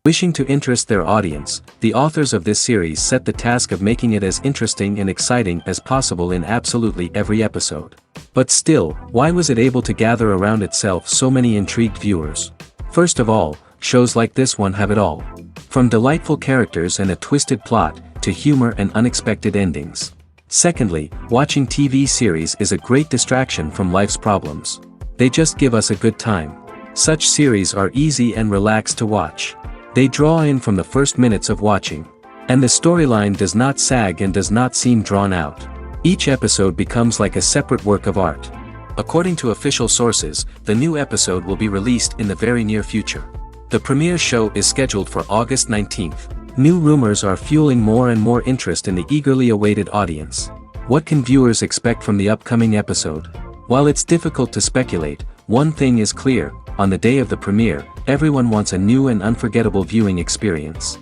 Wishing to interest their audience, the authors of this series set the task of making it as interesting and exciting as possible in absolutely every episode. But still, why was it able to gather around itself so many intrigued viewers? First of all, shows like this one have it all. From delightful characters and a twisted plot, to humor and unexpected endings. Secondly, watching TV series is a great distraction from life's problems. They just give us a good time. Such series are easy and relaxed to watch. They draw in from the first minutes of watching. And the storyline does not sag and does not seem drawn out. Each episode becomes like a separate work of art. According to official sources, the new episode will be released in the very near future. The premiere show is scheduled for August 19th. New rumors are fueling more and more interest in the eagerly awaited audience. What can viewers expect from the upcoming episode? While it's difficult to speculate, one thing is clear: on the day of the premiere, everyone wants a new and unforgettable viewing experience.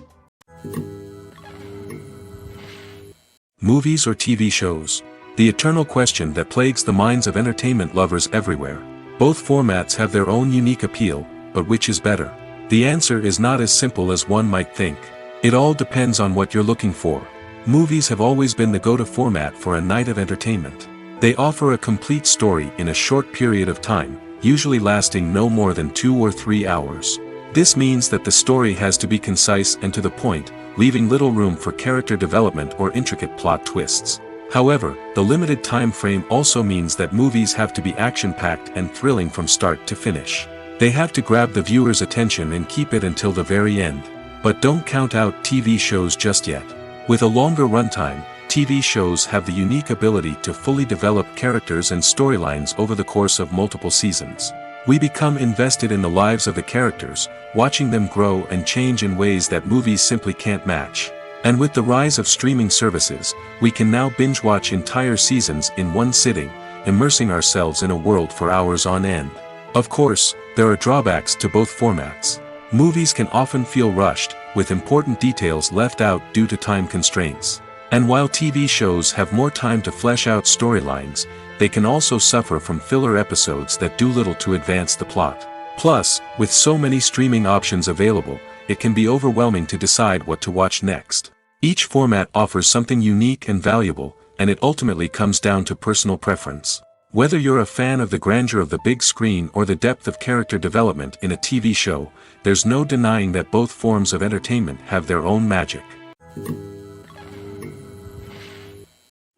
Movies or TV shows? The eternal question that plagues the minds of entertainment lovers everywhere. Both formats have their own unique appeal, but which is better? The answer is not as simple as one might think. It all depends on what you're looking for. Movies have always been the go-to format for a night of entertainment. They offer a complete story in a short period of time, usually lasting no more than 2 or 3 hours. This means that the story has to be concise and to the point, leaving little room for character development or intricate plot twists. However, the limited time frame also means that movies have to be action-packed and thrilling from start to finish. They have to grab the viewer's attention and keep it until the very end. But don't count out TV shows just yet. With a longer runtime, TV shows have the unique ability to fully develop characters and storylines over the course of multiple seasons. We become invested in the lives of the characters, watching them grow and change in ways that movies simply can't match. And with the rise of streaming services, we can now binge-watch entire seasons in one sitting, immersing ourselves in a world for hours on end. Of course, there are drawbacks to both formats. Movies can often feel rushed, with important details left out due to time constraints. And while TV shows have more time to flesh out storylines, they can also suffer from filler episodes that do little to advance the plot. Plus, with so many streaming options available, it can be overwhelming to decide what to watch next. Each format offers something unique and valuable, and it ultimately comes down to personal preference. Whether you're a fan of the grandeur of the big screen or the depth of character development in a TV show, there's no denying that both forms of entertainment have their own magic.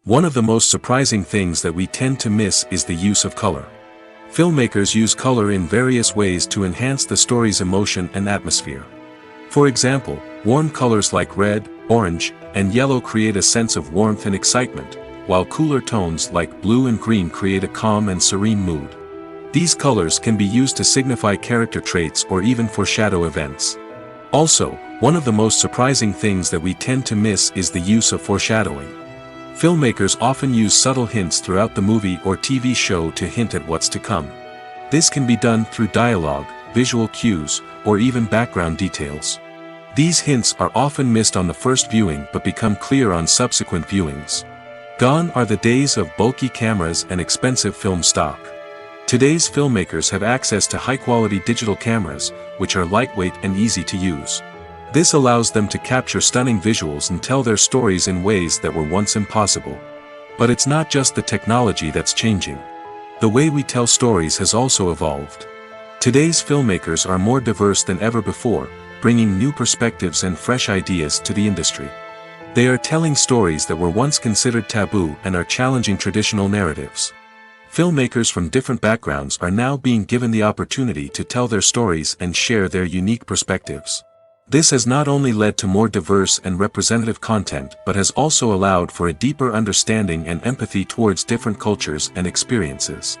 One of the most surprising things that we tend to miss is the use of color. Filmmakers use color in various ways to enhance the story's emotion and atmosphere. For example, warm colors like red, orange, and yellow create a sense of warmth and excitement, while cooler tones like blue and green create a calm and serene mood. These colors can be used to signify character traits or even foreshadow events. Also, one of the most surprising things that we tend to miss is the use of foreshadowing. Filmmakers often use subtle hints throughout the movie or TV show to hint at what's to come. This can be done through dialogue, visual cues, or even background details. These hints are often missed on the first viewing but become clear on subsequent viewings. Gone are the days of bulky cameras and expensive film stock. Today's filmmakers have access to high-quality digital cameras, which are lightweight and easy to use. This allows them to capture stunning visuals and tell their stories in ways that were once impossible. But it's not just the technology that's changing. The way we tell stories has also evolved. Today's filmmakers are more diverse than ever before, bringing new perspectives and fresh ideas to the industry. They are telling stories that were once considered taboo and are challenging traditional narratives. Filmmakers from different backgrounds are now being given the opportunity to tell their stories and share their unique perspectives. This has not only led to more diverse and representative content but has also allowed for a deeper understanding and empathy towards different cultures and experiences.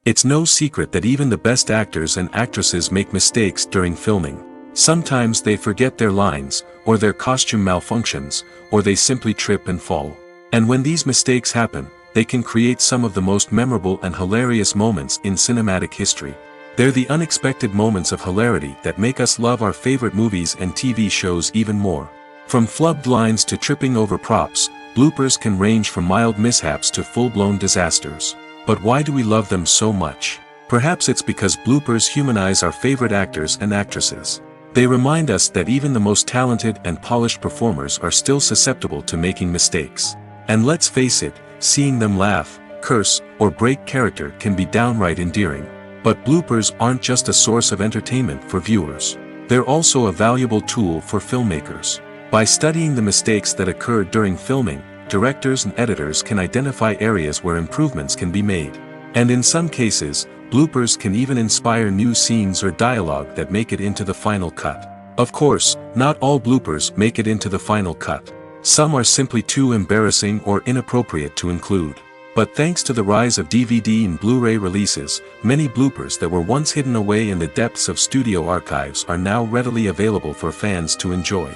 It's no secret that even the best actors and actresses make mistakes during filming. Sometimes they forget their lines, or their costume malfunctions, or they simply trip and fall. And when these mistakes happen, they can create some of the most memorable and hilarious moments in cinematic history. They're the unexpected moments of hilarity that make us love our favorite movies and TV shows even more. From flubbed lines to tripping over props, bloopers can range from mild mishaps to full-blown disasters. But why do we love them so much? Perhaps it's because bloopers humanize our favorite actors and actresses. They remind us that even the most talented and polished performers are still susceptible to making mistakes. And let's face it, seeing them laugh, curse, or break character can be downright endearing. But bloopers aren't just a source of entertainment for viewers. They're also a valuable tool for filmmakers. By studying the mistakes that occur during filming, directors and editors can identify areas where improvements can be made. And in some cases, bloopers can even inspire new scenes or dialogue that make it into the final cut. Of course, not all bloopers make it into the final cut. Some are simply too embarrassing or inappropriate to include. But thanks to the rise of DVD and Blu-ray releases, many bloopers that were once hidden away in the depths of studio archives are now readily available for fans to enjoy.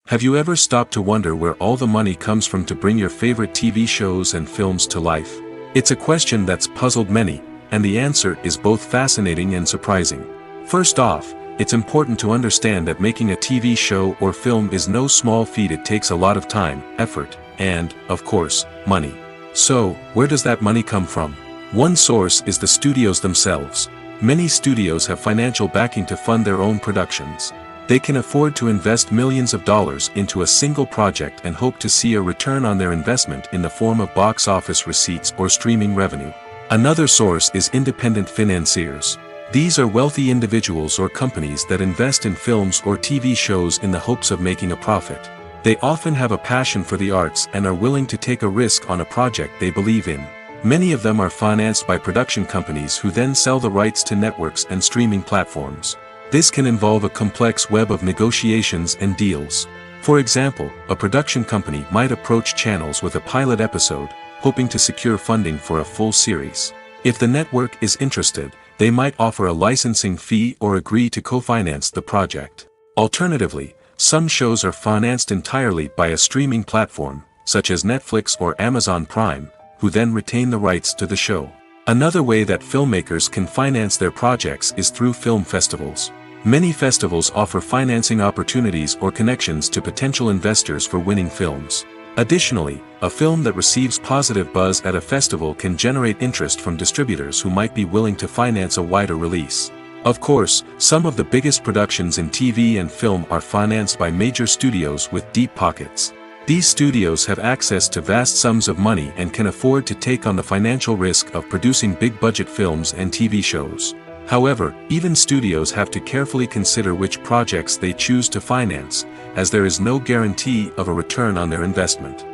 Have you ever stopped to wonder where all the money comes from to bring your favorite TV shows and films to life? It's a question that's puzzled many, and the answer is both fascinating and surprising. First off, it's important to understand that making a TV show or film is no small feat. It takes a lot of time, effort, and, of course, money. So, where does that money come from? One source is the studios themselves. Many studios have financial backing to fund their own productions. They can afford to invest millions of dollars into a single project and hope to see a return on their investment in the form of box office receipts or streaming revenue. Another source is independent financiers. These are wealthy individuals or companies that invest in films or TV shows in the hopes of making a profit. They often have a passion for the arts and are willing to take a risk on a project they believe in. Many of them are financed by production companies who then sell the rights to networks and streaming platforms. This can involve a complex web of negotiations and deals. For example, a production company might approach channels with a pilot episode, hoping to secure funding for a full series. If the network is interested, they might offer a licensing fee or agree to co-finance the project. Alternatively, some shows are financed entirely by a streaming platform, such as Netflix or Amazon Prime, who then retain the rights to the show. Another way that filmmakers can finance their projects is through film festivals. Many festivals offer financing opportunities or connections to potential investors for winning films. Additionally, a film that receives positive buzz at a festival can generate interest from distributors who might be willing to finance a wider release. Of course, some of the biggest productions in TV and film are financed by major studios with deep pockets. These studios have access to vast sums of money and can afford to take on the financial risk of producing big-budget films and TV shows. However, even studios have to carefully consider which projects they choose to finance, as there is no guarantee of a return on their investment.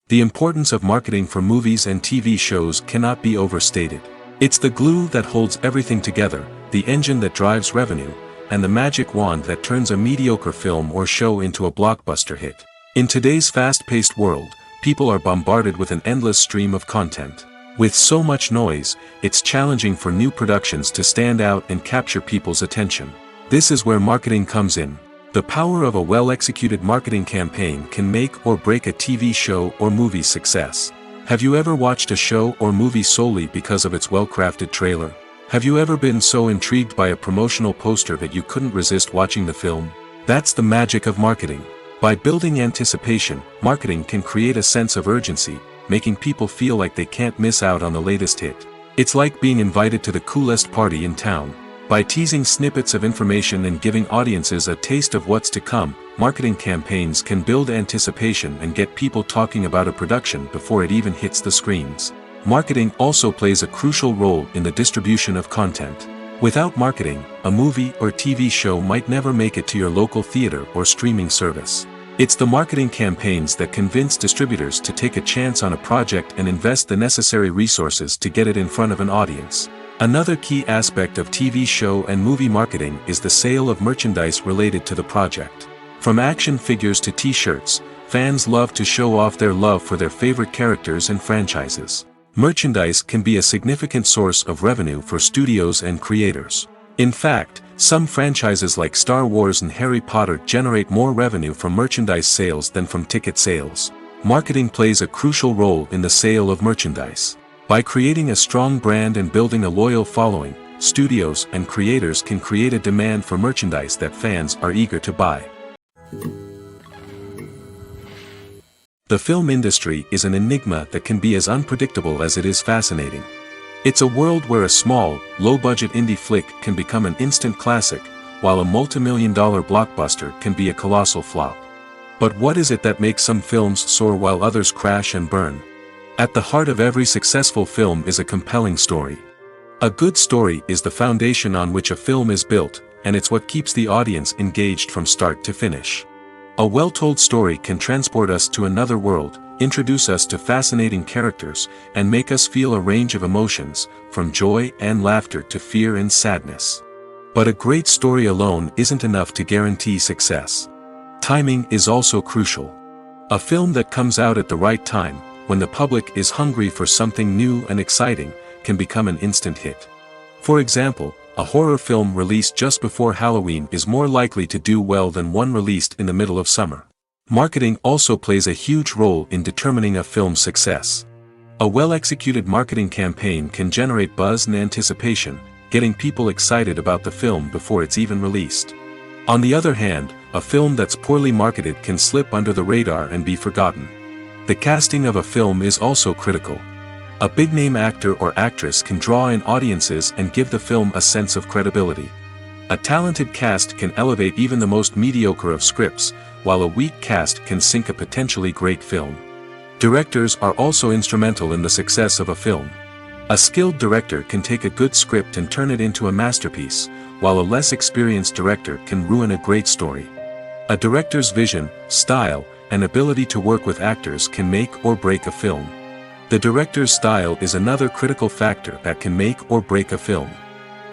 The importance of marketing for movies and TV shows cannot be overstated. It's the glue that holds everything together, the engine that drives revenue, and the magic wand that turns a mediocre film or show into a blockbuster hit. In today's fast-paced world, people are bombarded with an endless stream of content. With so much noise, it's challenging for new productions to stand out and capture people's attention. This is where marketing comes in. The power of a well-executed marketing campaign can make or break a TV show or movie's success. Have you ever watched a show or movie solely because of its well-crafted trailer? Have you ever been so intrigued by a promotional poster that you couldn't resist watching the film? That's the magic of marketing. By building anticipation, marketing can create a sense of urgency, making people feel like they can't miss out on the latest hit. It's like being invited to the coolest party in town. By teasing snippets of information and giving audiences a taste of what's to come, marketing campaigns can build anticipation and get people talking about a production before it even hits the screens. Marketing also plays a crucial role in the distribution of content. Without marketing, a movie or TV show might never make it to your local theater or streaming service. It's the marketing campaigns that convince distributors to take a chance on a project and invest the necessary resources to get it in front of an audience. Another key aspect of TV show and movie marketing is the sale of merchandise related to the project. From action figures to t-shirts, fans love to show off their love for their favorite characters and franchises. Merchandise can be a significant source of revenue for studios and creators. In fact, some franchises like Star Wars and Harry Potter generate more revenue from merchandise sales than from ticket sales. Marketing plays a crucial role in the sale of merchandise. By creating a strong brand and building a loyal following, studios and creators can create a demand for merchandise that fans are eager to buy. The film industry is an enigma that can be as unpredictable as it is fascinating. It's a world where a small, low-budget indie flick can become an instant classic, while a multi-million-dollar blockbuster can be a colossal flop. But what is it that makes some films soar while others crash and burn? At the heart of every successful film is a compelling story. A good story is the foundation on which a film is built, and it's what keeps the audience engaged from start to finish. A well-told story can transport us to another world, introduce us to fascinating characters, and make us feel a range of emotions, from joy and laughter to fear and sadness. But a great story alone isn't enough to guarantee success. Timing is also crucial. A film that comes out at the right time, when the public is hungry for something new and exciting, can become an instant hit. For example, a horror film released just before Halloween is more likely to do well than one released in the middle of summer. Marketing also plays a huge role in determining a film's success. A well-executed marketing campaign can generate buzz and anticipation, getting people excited about the film before it's even released. On the other hand, a film that's poorly marketed can slip under the radar and be forgotten. The casting of a film is also critical. A big-name actor or actress can draw in audiences and give the film a sense of credibility. A talented cast can elevate even the most mediocre of scripts, while a weak cast can sink a potentially great film. Directors are also instrumental in the success of a film. A skilled director can take a good script and turn it into a masterpiece, while a less experienced director can ruin a great story. A director's vision, style, and ability to work with actors can make or break a film. The director's style is another critical factor that can make or break a film.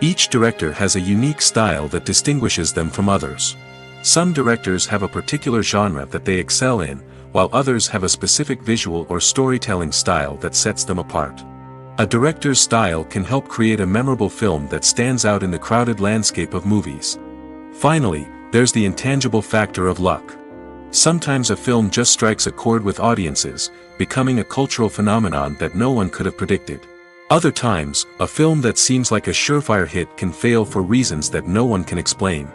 Each director has a unique style that distinguishes them from others. Some directors have a particular genre that they excel in, while others have a specific visual or storytelling style that sets them apart. A director's style can help create a memorable film that stands out in the crowded landscape of movies. Finally, there's the intangible factor of luck. Sometimes a film just strikes a chord with audiences, becoming a cultural phenomenon that no one could have predicted. Other times, a film that seems like a surefire hit can fail for reasons that no one can explain.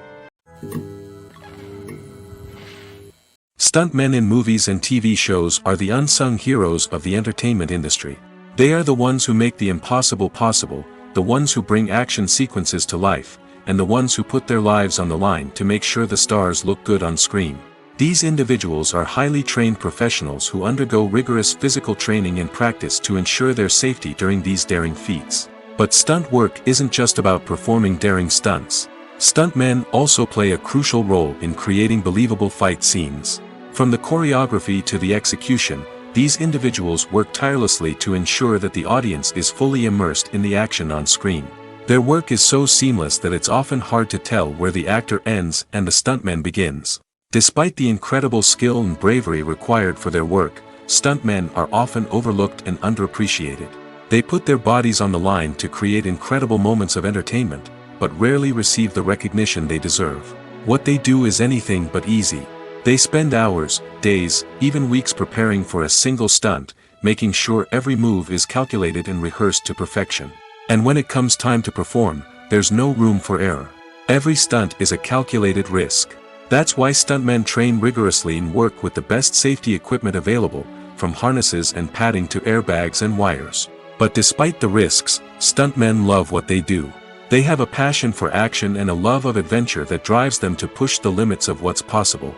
Stuntmen in movies and TV shows are the unsung heroes of the entertainment industry. They are the ones who make the impossible possible, the ones who bring action sequences to life, and the ones who put their lives on the line to make sure the stars look good on screen. These individuals are highly trained professionals who undergo rigorous physical training and practice to ensure their safety during these daring feats. But stunt work isn't just about performing daring stunts. Stuntmen also play a crucial role in creating believable fight scenes. From the choreography to the execution, these individuals work tirelessly to ensure that the audience is fully immersed in the action on screen. Their work is so seamless that it's often hard to tell where the actor ends and the stuntman begins. Despite the incredible skill and bravery required for their work, stuntmen are often overlooked and underappreciated. They put their bodies on the line to create incredible moments of entertainment, but rarely receive the recognition they deserve. What they do is anything but easy. They spend hours, days, even weeks preparing for a single stunt, making sure every move is calculated and rehearsed to perfection. And when it comes time to perform, there's no room for error. Every stunt is a calculated risk. That's why stuntmen train rigorously and work with the best safety equipment available, from harnesses and padding to airbags and wires. But despite the risks, stuntmen love what they do. They have a passion for action and a love of adventure that drives them to push the limits of what's possible.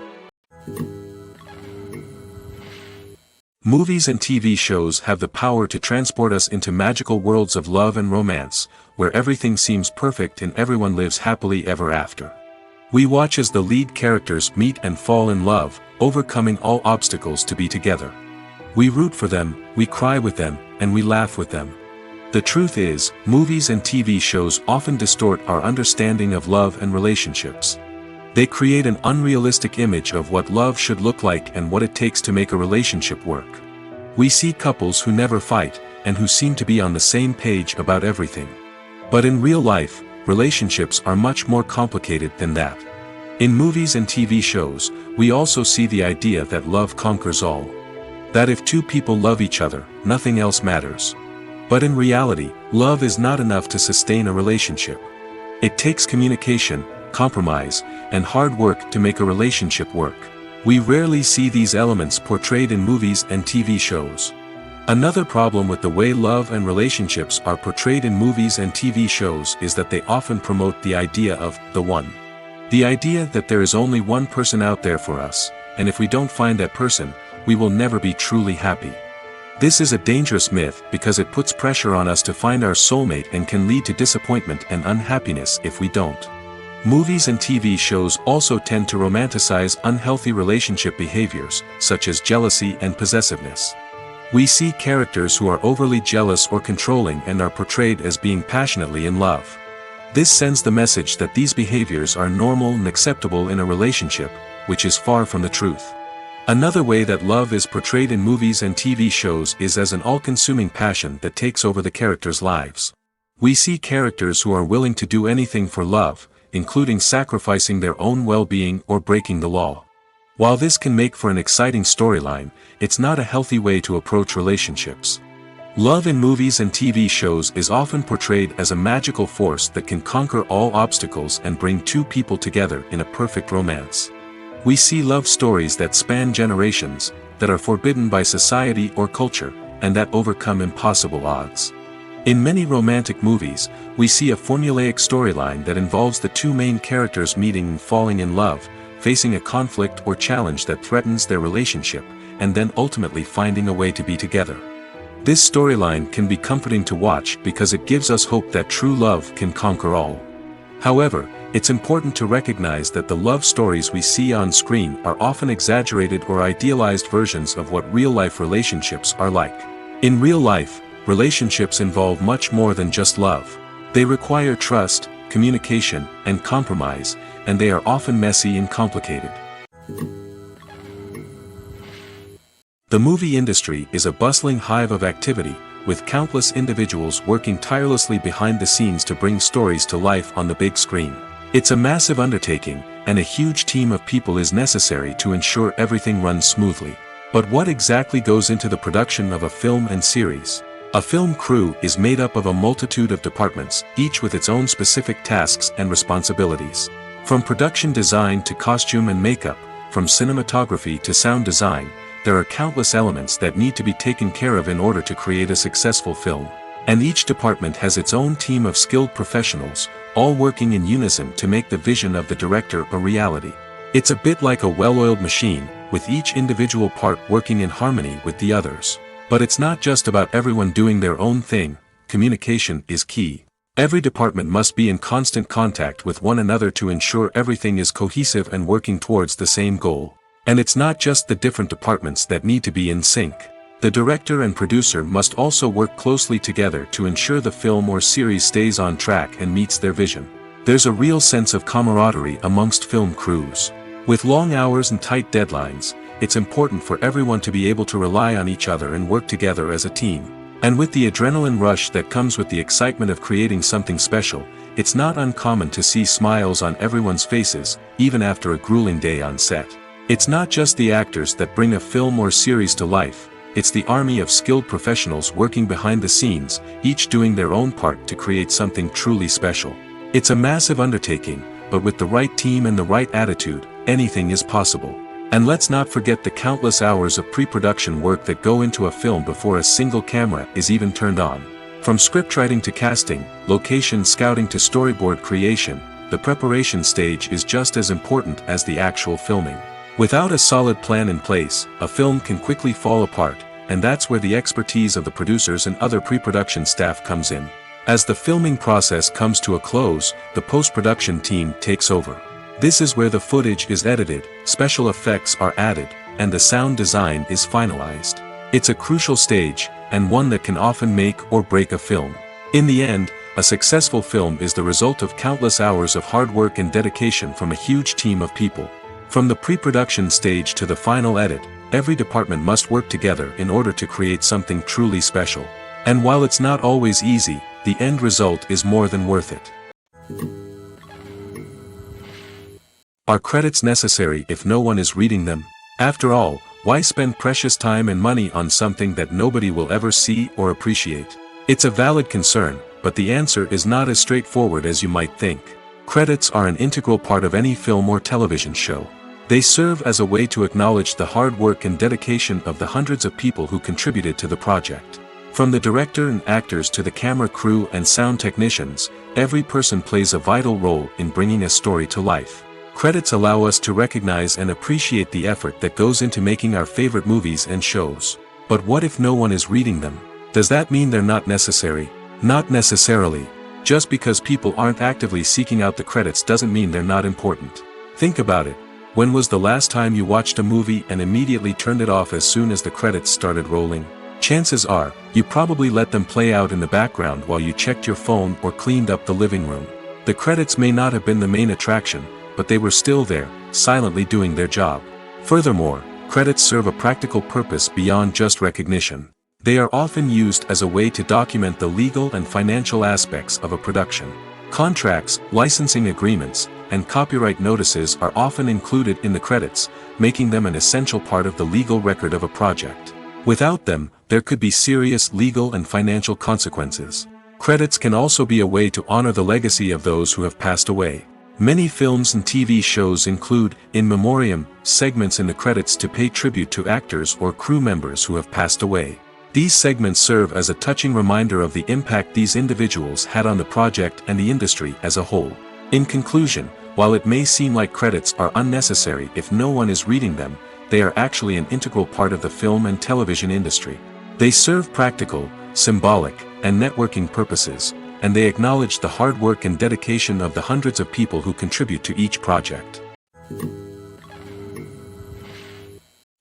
Movies and TV shows have the power to transport us into magical worlds of love and romance, where everything seems perfect and everyone lives happily ever after. We watch as the lead characters meet and fall in love, overcoming all obstacles to be together. We root for them, we cry with them, and we laugh with them. The truth is, movies and TV shows often distort our understanding of love and relationships. They create an unrealistic image of what love should look like and what it takes to make a relationship work. We see couples who never fight, and who seem to be on the same page about everything. But in real life, relationships are much more complicated than that. In movies and TV shows, we also see the idea that love conquers all. That if two people love each other, nothing else matters. But in reality, love is not enough to sustain a relationship. It takes communication, compromise, and hard work to make a relationship work. We rarely see these elements portrayed in movies and TV shows. Another problem with the way love and relationships are portrayed in movies and TV shows is that they often promote the idea of the one. The idea that there is only one person out there for us, and if we don't find that person, we will never be truly happy. This is a dangerous myth because it puts pressure on us to find our soulmate and can lead to disappointment and unhappiness if we don't. Movies and TV shows also tend to romanticize unhealthy relationship behaviors, such as jealousy and possessiveness. We see characters who are overly jealous or controlling and are portrayed as being passionately in love. This sends the message that these behaviors are normal and acceptable in a relationship, which is far from the truth. Another way that love is portrayed in movies and TV shows is as an all-consuming passion that takes over the characters' lives. We see characters who are willing to do anything for love, including sacrificing their own well-being or breaking the law. While this can make for an exciting storyline, it's not a healthy way to approach relationships. Love in movies and TV shows is often portrayed as a magical force that can conquer all obstacles and bring two people together in a perfect romance. We see love stories that span generations, that are forbidden by society or culture, and that overcome impossible odds. In many romantic movies, we see a formulaic storyline that involves the two main characters meeting and falling in love, facing a conflict or challenge that threatens their relationship, and then ultimately finding a way to be together. This storyline can be comforting to watch because it gives us hope that true love can conquer all. However, it's important to recognize that the love stories we see on screen are often exaggerated or idealized versions of what real-life relationships are like. In real life, relationships involve much more than just love. They require trust, communication, and compromise, and they are often messy and complicated. The movie industry is a bustling hive of activity, with countless individuals working tirelessly behind the scenes to bring stories to life on the big screen. It's a massive undertaking, and a huge team of people is necessary to ensure everything runs smoothly. But what exactly goes into the production of a film and series? A film crew is made up of a multitude of departments, each with its own specific tasks and responsibilities. From production design to costume and makeup, from cinematography to sound design, there are countless elements that need to be taken care of in order to create a successful film. And each department has its own team of skilled professionals, all working in unison to make the vision of the director a reality. It's a bit like a well-oiled machine, with each individual part working in harmony with the others. But it's not just about everyone doing their own thing. Communication is key. Every department must be in constant contact with one another to ensure everything is cohesive and working towards the same goal. And it's not just the different departments that need to be in sync. The director and producer must also work closely together to ensure the film or series stays on track and meets their vision. There's a real sense of camaraderie amongst film crews. With long hours and tight deadlines, it's important for everyone to be able to rely on each other and work together as a team. And with the adrenaline rush that comes with the excitement of creating something special, it's not uncommon to see smiles on everyone's faces, even after a grueling day on set. It's not just the actors that bring a film or series to life, it's the army of skilled professionals working behind the scenes, each doing their own part to create something truly special. It's a massive undertaking, but with the right team and the right attitude, anything is possible. And let's not forget the countless hours of pre-production work that go into a film before a single camera is even turned on. From scriptwriting to casting, location scouting to storyboard creation, the preparation stage is just as important as the actual filming. Without a solid plan in place, a film can quickly fall apart, and that's where the expertise of the producers and other pre-production staff comes in. As the filming process comes to a close, the post-production team takes over. This is where the footage is edited, special effects are added, and the sound design is finalized. It's a crucial stage, and one that can often make or break a film. In the end, a successful film is the result of countless hours of hard work and dedication from a huge team of people. From the pre-production stage to the final edit, every department must work together in order to create something truly special. And while it's not always easy, the end result is more than worth it. Are credits necessary if no one is reading them? After all, why spend precious time and money on something that nobody will ever see or appreciate? It's a valid concern, but the answer is not as straightforward as you might think. Credits are an integral part of any film or television show. They serve as a way to acknowledge the hard work and dedication of the hundreds of people who contributed to the project. From the director and actors to the camera crew and sound technicians, every person plays a vital role in bringing a story to life. Credits allow us to recognize and appreciate the effort that goes into making our favorite movies and shows. But what if no one is reading them? Does that mean they're not necessary? Not necessarily. Just because people aren't actively seeking out the credits doesn't mean they're not important. Think about it. When was the last time you watched a movie and immediately turned it off as soon as the credits started rolling? Chances are, you probably let them play out in the background while you checked your phone or cleaned up the living room. The credits may not have been the main attraction, but they were still there, silently doing their job. Furthermore, credits serve a practical purpose beyond just recognition. They are often used as a way to document the legal and financial aspects of a production. Contracts, licensing agreements, and copyright notices are often included in the credits, making them an essential part of the legal record of a project. Without them, there could be serious legal and financial consequences. Credits can also be a way to honor the legacy of those who have passed away. Many films and TV shows include, in memoriam, segments in the credits to pay tribute to actors or crew members who have passed away. These segments serve as a touching reminder of the impact these individuals had on the project and the industry as a whole. In conclusion, while it may seem like credits are unnecessary if no one is reading them, they are actually an integral part of the film and television industry. They serve practical, symbolic, and networking purposes, and they acknowledge the hard work and dedication of the hundreds of people who contribute to each project.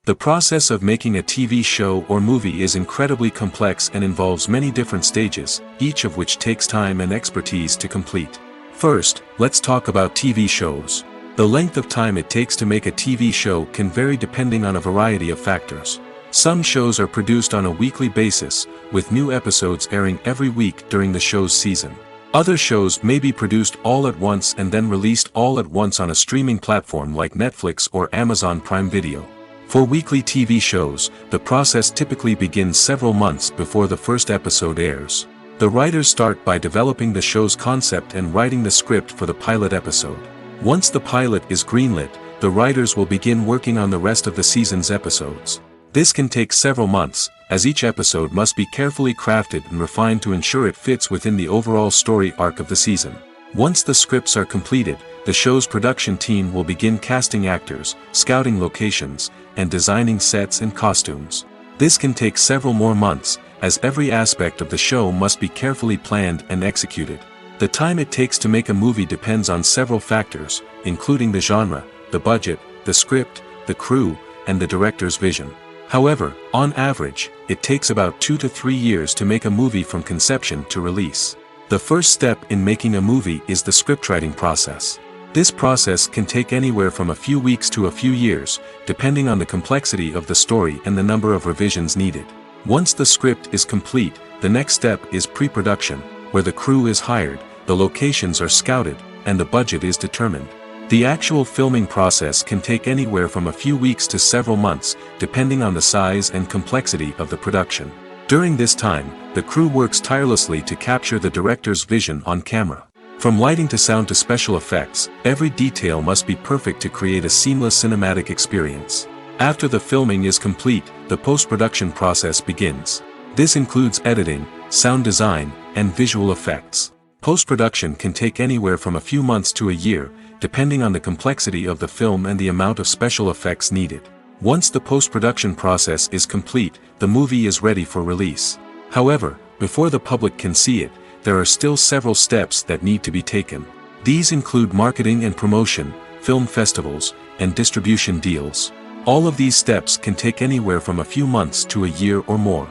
The process of making a TV show or movie is incredibly complex and involves many different stages, each of which takes time and expertise to complete. First, let's talk about TV shows. The length of time it takes to make a TV show can vary depending on a variety of factors. Some shows are produced on a weekly basis, with new episodes airing every week during the show's season. Other shows may be produced all at once and then released all at once on a streaming platform like Netflix or Amazon Prime Video. For weekly TV shows, the process typically begins several months before the first episode airs. The writers start by developing the show's concept and writing the script for the pilot episode. Once the pilot is greenlit, the writers will begin working on the rest of the season's episodes. This can take several months, as each episode must be carefully crafted and refined to ensure it fits within the overall story arc of the season. Once the scripts are completed, the show's production team will begin casting actors, scouting locations, and designing sets and costumes. This can take several more months, as every aspect of the show must be carefully planned and executed. The time it takes to make a movie depends on several factors, including the genre, the budget, the script, the crew, and the director's vision. However, on average, it takes about 2 to 3 years to make a movie from conception to release. The first step in making a movie is the scriptwriting process. This process can take anywhere from a few weeks to a few years, depending on the complexity of the story and the number of revisions needed. Once the script is complete, the next step is pre-production, where the crew is hired, the locations are scouted, and the budget is determined. The actual filming process can take anywhere from a few weeks to several months, depending on the size and complexity of the production. During this time, the crew works tirelessly to capture the director's vision on camera. From lighting to sound to special effects, every detail must be perfect to create a seamless cinematic experience. After the filming is complete, the post-production process begins. This includes editing, sound design, and visual effects. Post-production can take anywhere from a few months to a year, depending on the complexity of the film and the amount of special effects needed. Once the post-production process is complete, the movie is ready for release. However, before the public can see it, there are still several steps that need to be taken. These include marketing and promotion, film festivals, and distribution deals. All of these steps can take anywhere from a few months to a year or more.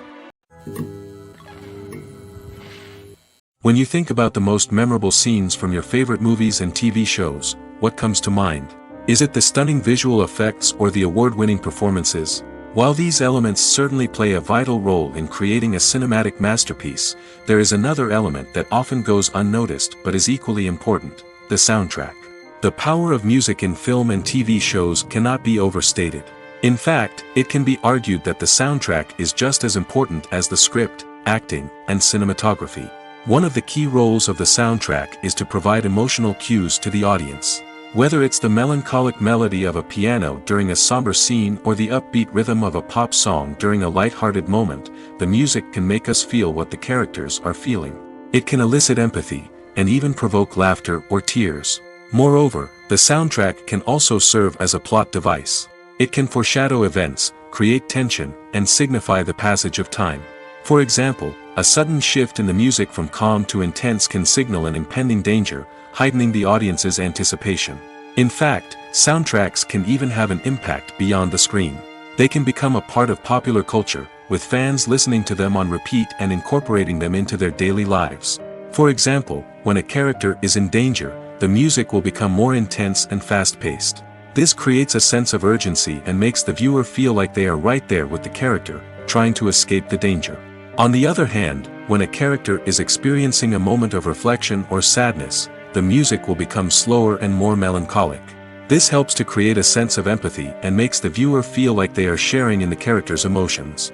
When you think about the most memorable scenes from your favorite movies and TV shows, what comes to mind? Is it the stunning visual effects or the award-winning performances? While these elements certainly play a vital role in creating a cinematic masterpiece, there is another element that often goes unnoticed but is equally important: the soundtrack. The power of music in film and TV shows cannot be overstated. In fact, it can be argued that the soundtrack is just as important as the script, acting, and cinematography. One of the key roles of the soundtrack is to provide emotional cues to the audience. Whether it's the melancholic melody of a piano during a somber scene or the upbeat rhythm of a pop song during a light-hearted moment, the music can make us feel what the characters are feeling. It can elicit empathy, and even provoke laughter or tears. Moreover, the soundtrack can also serve as a plot device. It can foreshadow events, create tension, and signify the passage of time. For example, a sudden shift in the music from calm to intense can signal an impending danger, heightening the audience's anticipation. In fact, soundtracks can even have an impact beyond the screen. They can become a part of popular culture, with fans listening to them on repeat and incorporating them into their daily lives. For example, when a character is in danger, the music will become more intense and fast-paced. This creates a sense of urgency and makes the viewer feel like they are right there with the character, trying to escape the danger. On the other hand, when a character is experiencing a moment of reflection or sadness, the music will become slower and more melancholic. This helps to create a sense of empathy and makes the viewer feel like they are sharing in the character's emotions.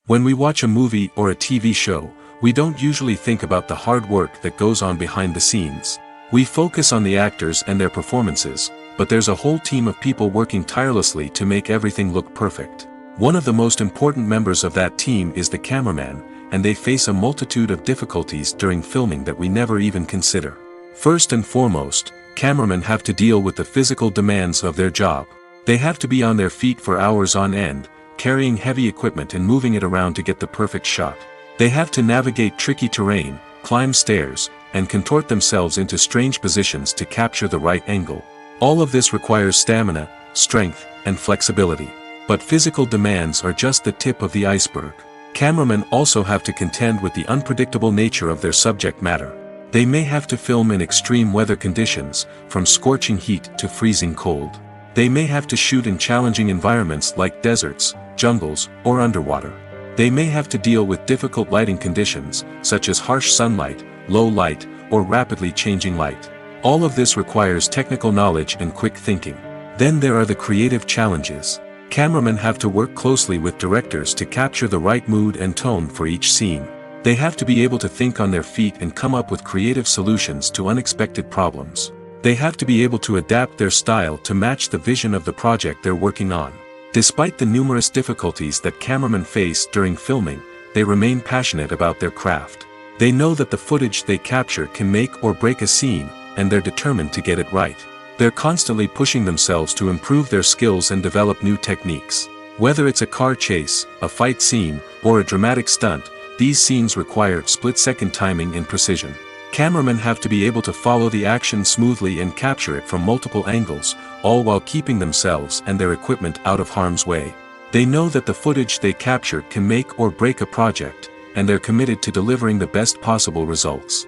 When we watch a movie or a TV show, we don't usually think about the hard work that goes on behind the scenes. We focus on the actors and their performances, but there's a whole team of people working tirelessly to make everything look perfect. One of the most important members of that team is the cameraman, and they face a multitude of difficulties during filming that we never even consider. First and foremost, cameramen have to deal with the physical demands of their job. They have to be on their feet for hours on end, carrying heavy equipment and moving it around to get the perfect shot. They have to navigate tricky terrain, climb stairs, and contort themselves into strange positions to capture the right angle. All of this requires stamina, strength, and flexibility. But physical demands are just the tip of the iceberg. Cameramen also have to contend with the unpredictable nature of their subject matter. They may have to film in extreme weather conditions, from scorching heat to freezing cold. They may have to shoot in challenging environments like deserts, jungles, or underwater. They may have to deal with difficult lighting conditions, such as harsh sunlight, low light, or rapidly changing light. All of this requires technical knowledge and quick thinking. Then there are the creative challenges. Cameramen have to work closely with directors to capture the right mood and tone for each scene. They have to be able to think on their feet and come up with creative solutions to unexpected problems. They have to be able to adapt their style to match the vision of the project they're working on. Despite the numerous difficulties that cameramen face during filming, they remain passionate about their craft. They know that the footage they capture can make or break a scene, and they're determined to get it right. They're constantly pushing themselves to improve their skills and develop new techniques. Whether it's a car chase, a fight scene, or a dramatic stunt, these scenes require split-second timing and precision. Cameramen have to be able to follow the action smoothly and capture it from multiple angles, all while keeping themselves and their equipment out of harm's way. They know that the footage they capture can make or break a project, and they're committed to delivering the best possible results.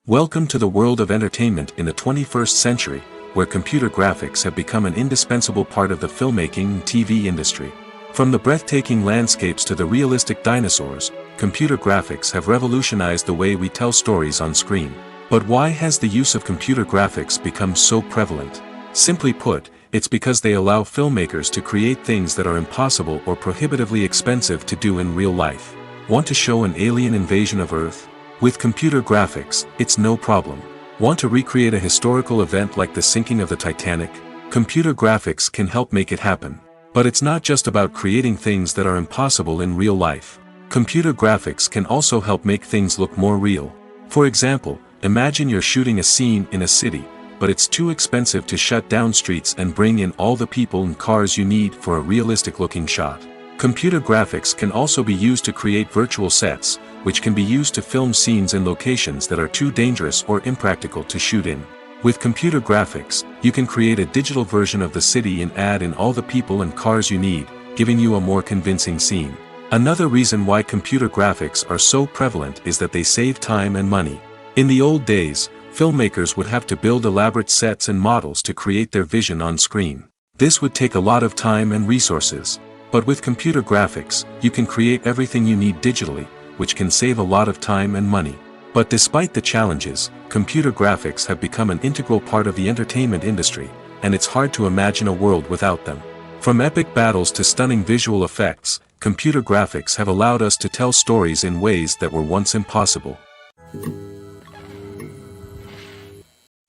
Welcome to the world of entertainment in the 21st century, where computer graphics have become an indispensable part of the filmmaking and TV industry. From the breathtaking landscapes to the realistic dinosaurs, computer graphics have revolutionized the way we tell stories on screen. But why has the use of computer graphics become so prevalent? Simply put, it's because they allow filmmakers to create things that are impossible or prohibitively expensive to do in real life. Want to show an alien invasion of Earth? With computer graphics, it's no problem. Want to recreate a historical event like the sinking of the Titanic? Computer graphics can help make it happen. But it's not just about creating things that are impossible in real life. Computer graphics can also help make things look more real. For example, imagine you're shooting a scene in a city, but it's too expensive to shut down streets and bring in all the people and cars you need for a realistic-looking shot. Computer graphics can also be used to create virtual sets, which can be used to film scenes in locations that are too dangerous or impractical to shoot in. With computer graphics, you can create a digital version of the city and add in all the people and cars you need, giving you a more convincing scene. Another reason why computer graphics are so prevalent is that they save time and money. In the old days, filmmakers would have to build elaborate sets and models to create their vision on screen. This would take a lot of time and resources. But with computer graphics, you can create everything you need digitally, which can save a lot of time and money. But despite the challenges, computer graphics have become an integral part of the entertainment industry, and it's hard to imagine a world without them. From epic battles to stunning visual effects, computer graphics have allowed us to tell stories in ways that were once impossible.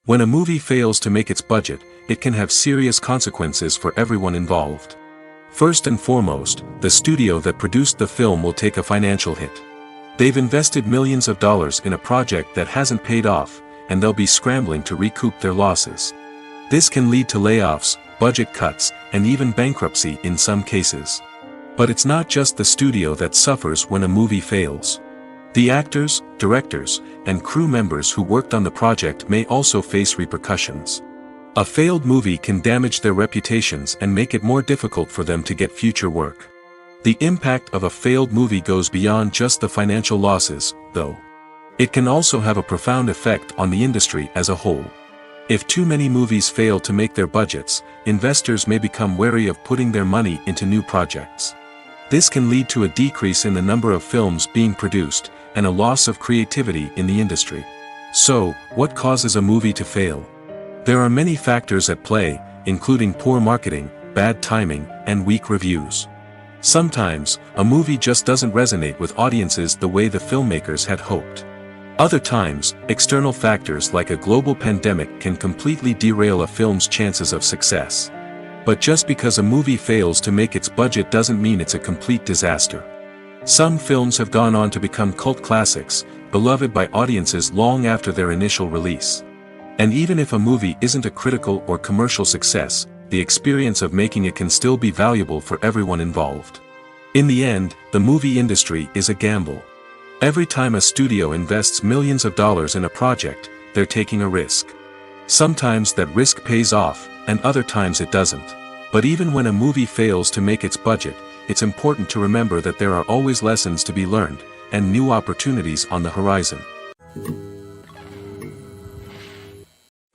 When a movie fails to make its budget, it can have serious consequences for everyone involved. First and foremost, the studio that produced the film will take a financial hit. They've invested millions of dollars in a project that hasn't paid off, and they'll be scrambling to recoup their losses. This can lead to layoffs, budget cuts, and even bankruptcy in some cases. But it's not just the studio that suffers when a movie fails. The actors, directors, and crew members who worked on the project may also face repercussions. A failed movie can damage their reputations and make it more difficult for them to get future work. The impact of a failed movie goes beyond just the financial losses, though. It can also have a profound effect on the industry as a whole. If too many movies fail to make their budgets, investors may become wary of putting their money into new projects. This can lead to a decrease in the number of films being produced, and a loss of creativity in the industry. So, what causes a movie to fail? There are many factors at play, including poor marketing, bad timing, and weak reviews. Sometimes, a movie just doesn't resonate with audiences the way the filmmakers had hoped. Other times, external factors like a global pandemic can completely derail a film's chances of success. But just because a movie fails to make its budget doesn't mean it's a complete disaster. Some films have gone on to become cult classics, beloved by audiences long after their initial release. And even if a movie isn't a critical or commercial success, the experience of making it can still be valuable for everyone involved. In the end, the movie industry is a gamble. Every time a studio invests millions of dollars in a project, they're taking a risk. Sometimes that risk pays off, and other times it doesn't. But even when a movie fails to make its budget, it's important to remember that there are always lessons to be learned, and new opportunities on the horizon.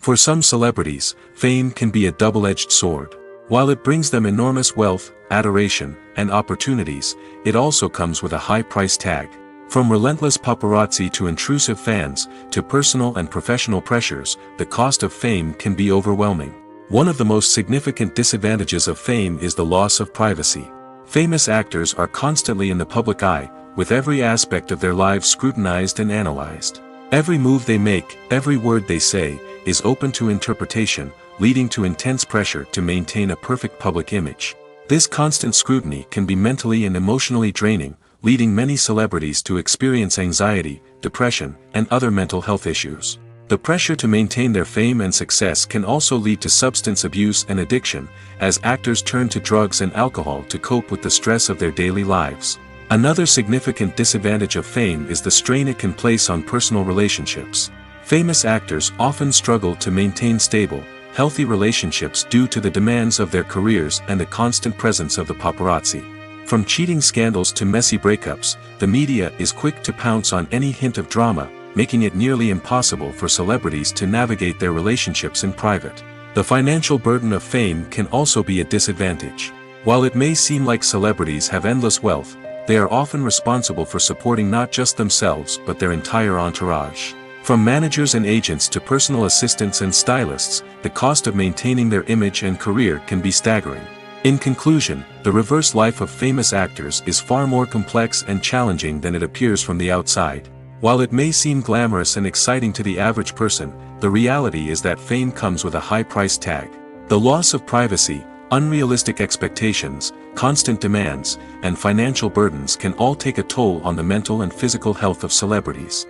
For some celebrities, fame can be a double-edged sword. While it brings them enormous wealth, adoration, and opportunities, it also comes with a high price tag. From relentless paparazzi to intrusive fans, to personal and professional pressures, the cost of fame can be overwhelming. One of the most significant disadvantages of fame is the loss of privacy. Famous actors are constantly in the public eye, with every aspect of their lives scrutinized and analyzed. Every move they make, every word they say, is open to interpretation, leading to intense pressure to maintain a perfect public image. This constant scrutiny can be mentally and emotionally draining, leading many celebrities to experience anxiety, depression, and other mental health issues. The pressure to maintain their fame and success can also lead to substance abuse and addiction, as actors turn to drugs and alcohol to cope with the stress of their daily lives. Another significant disadvantage of fame is the strain it can place on personal relationships. Famous actors often struggle to maintain stable, healthy relationships due to the demands of their careers and the constant presence of the paparazzi. From cheating scandals to messy breakups, the media is quick to pounce on any hint of drama, making it nearly impossible for celebrities to navigate their relationships in private. The financial burden of fame can also be a disadvantage. While it may seem like celebrities have endless wealth, they are often responsible for supporting not just themselves but their entire entourage. From managers and agents to personal assistants and stylists, the cost of maintaining their image and career can be staggering. In conclusion, the reverse life of famous actors is far more complex and challenging than it appears from the outside. While it may seem glamorous and exciting to the average person, the reality is that fame comes with a high price tag. The loss of privacy, Unrealistic expectations, constant demands, and financial burdens can all take a toll on the mental and physical health of celebrities.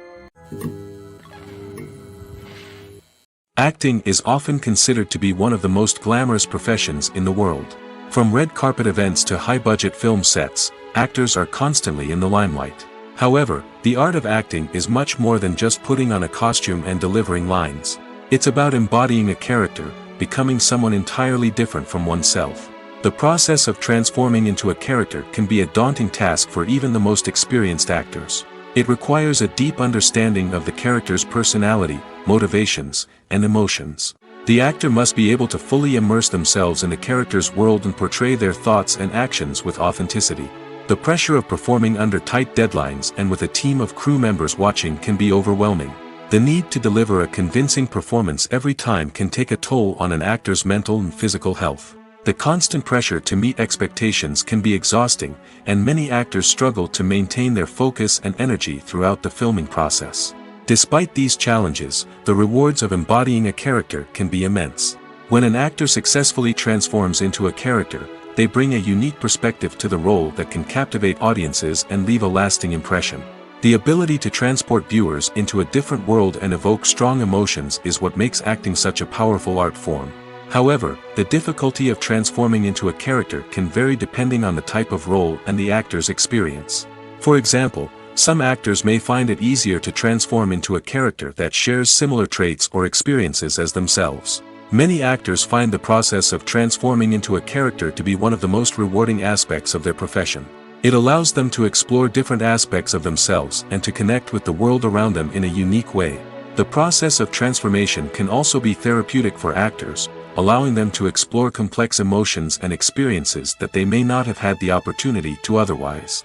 Acting is often considered to be one of the most glamorous professions in the world. From red carpet events to high-budget film sets, actors are constantly in the limelight. However, the art of acting is much more than just putting on a costume and delivering lines. It's about embodying a character, becoming someone entirely different from oneself. The process of transforming into a character can be a daunting task for even the most experienced actors. It requires a deep understanding of the character's personality, motivations, and emotions. The actor must be able to fully immerse themselves in the character's world and portray their thoughts and actions with authenticity. The pressure of performing under tight deadlines and with a team of crew members watching can be overwhelming. The need to deliver a convincing performance every time can take a toll on an actor's mental and physical health. The constant pressure to meet expectations can be exhausting, and many actors struggle to maintain their focus and energy throughout the filming process. Despite these challenges, the rewards of embodying a character can be immense. When an actor successfully transforms into a character, they bring a unique perspective to the role that can captivate audiences and leave a lasting impression. The ability to transport viewers into a different world and evoke strong emotions is what makes acting such a powerful art form. However, the difficulty of transforming into a character can vary depending on the type of role and the actor's experience. For example, some actors may find it easier to transform into a character that shares similar traits or experiences as themselves. Many actors find the process of transforming into a character to be one of the most rewarding aspects of their profession. It allows them to explore different aspects of themselves and to connect with the world around them in a unique way. The process of transformation can also be therapeutic for actors, allowing them to explore complex emotions and experiences that they may not have had the opportunity to otherwise.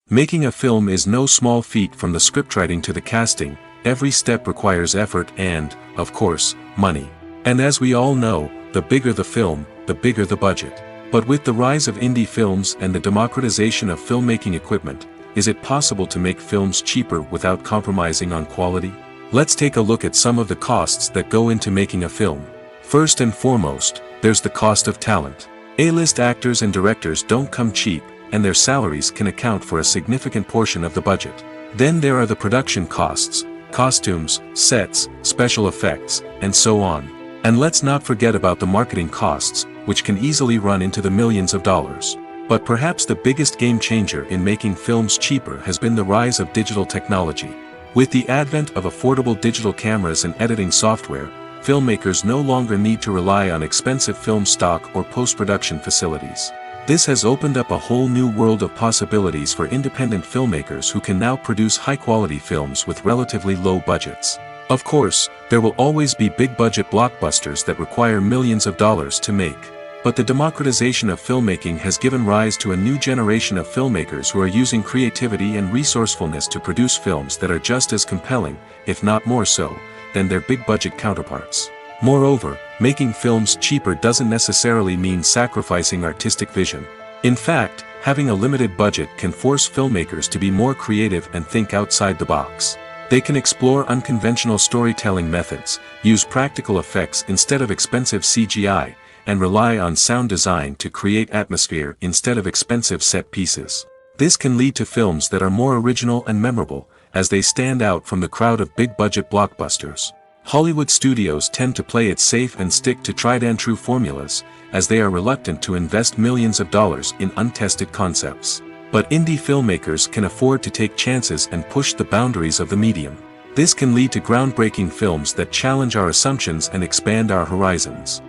Making a film is no small feat. From the scriptwriting to the casting, every step requires effort and, of course, money. And as we all know, the bigger the film, the bigger the budget. But with the rise of indie films and the democratization of filmmaking equipment, is it possible to make films cheaper without compromising on quality? Let's take a look at some of the costs that go into making a film. First and foremost, there's the cost of talent. A-list actors and directors don't come cheap, and their salaries can account for a significant portion of the budget. Then there are the production costs, costumes, sets, special effects, and so on. And let's not forget about the marketing costs, which can easily run into the millions of dollars. But perhaps the biggest game changer in making films cheaper has been the rise of digital technology. With the advent of affordable digital cameras and editing software, filmmakers no longer need to rely on expensive film stock or post-production facilities. This has opened up a whole new world of possibilities for independent filmmakers who can now produce high-quality films with relatively low budgets. Of course, there will always be big-budget blockbusters that require millions of dollars to make. But the democratization of filmmaking has given rise to a new generation of filmmakers who are using creativity and resourcefulness to produce films that are just as compelling, if not more so, than their big-budget counterparts. Moreover, making films cheaper doesn't necessarily mean sacrificing artistic vision. In fact, having a limited budget can force filmmakers to be more creative and think outside the box. They can explore unconventional storytelling methods, use practical effects instead of expensive CGI, and rely on sound design to create atmosphere instead of expensive set pieces. This can lead to films that are more original and memorable, as they stand out from the crowd of big-budget blockbusters. Hollywood studios tend to play it safe and stick to tried-and-true formulas, as they are reluctant to invest millions of dollars in untested concepts. But indie filmmakers can afford to take chances and push the boundaries of the medium. This can lead to groundbreaking films that challenge our assumptions and expand our horizons.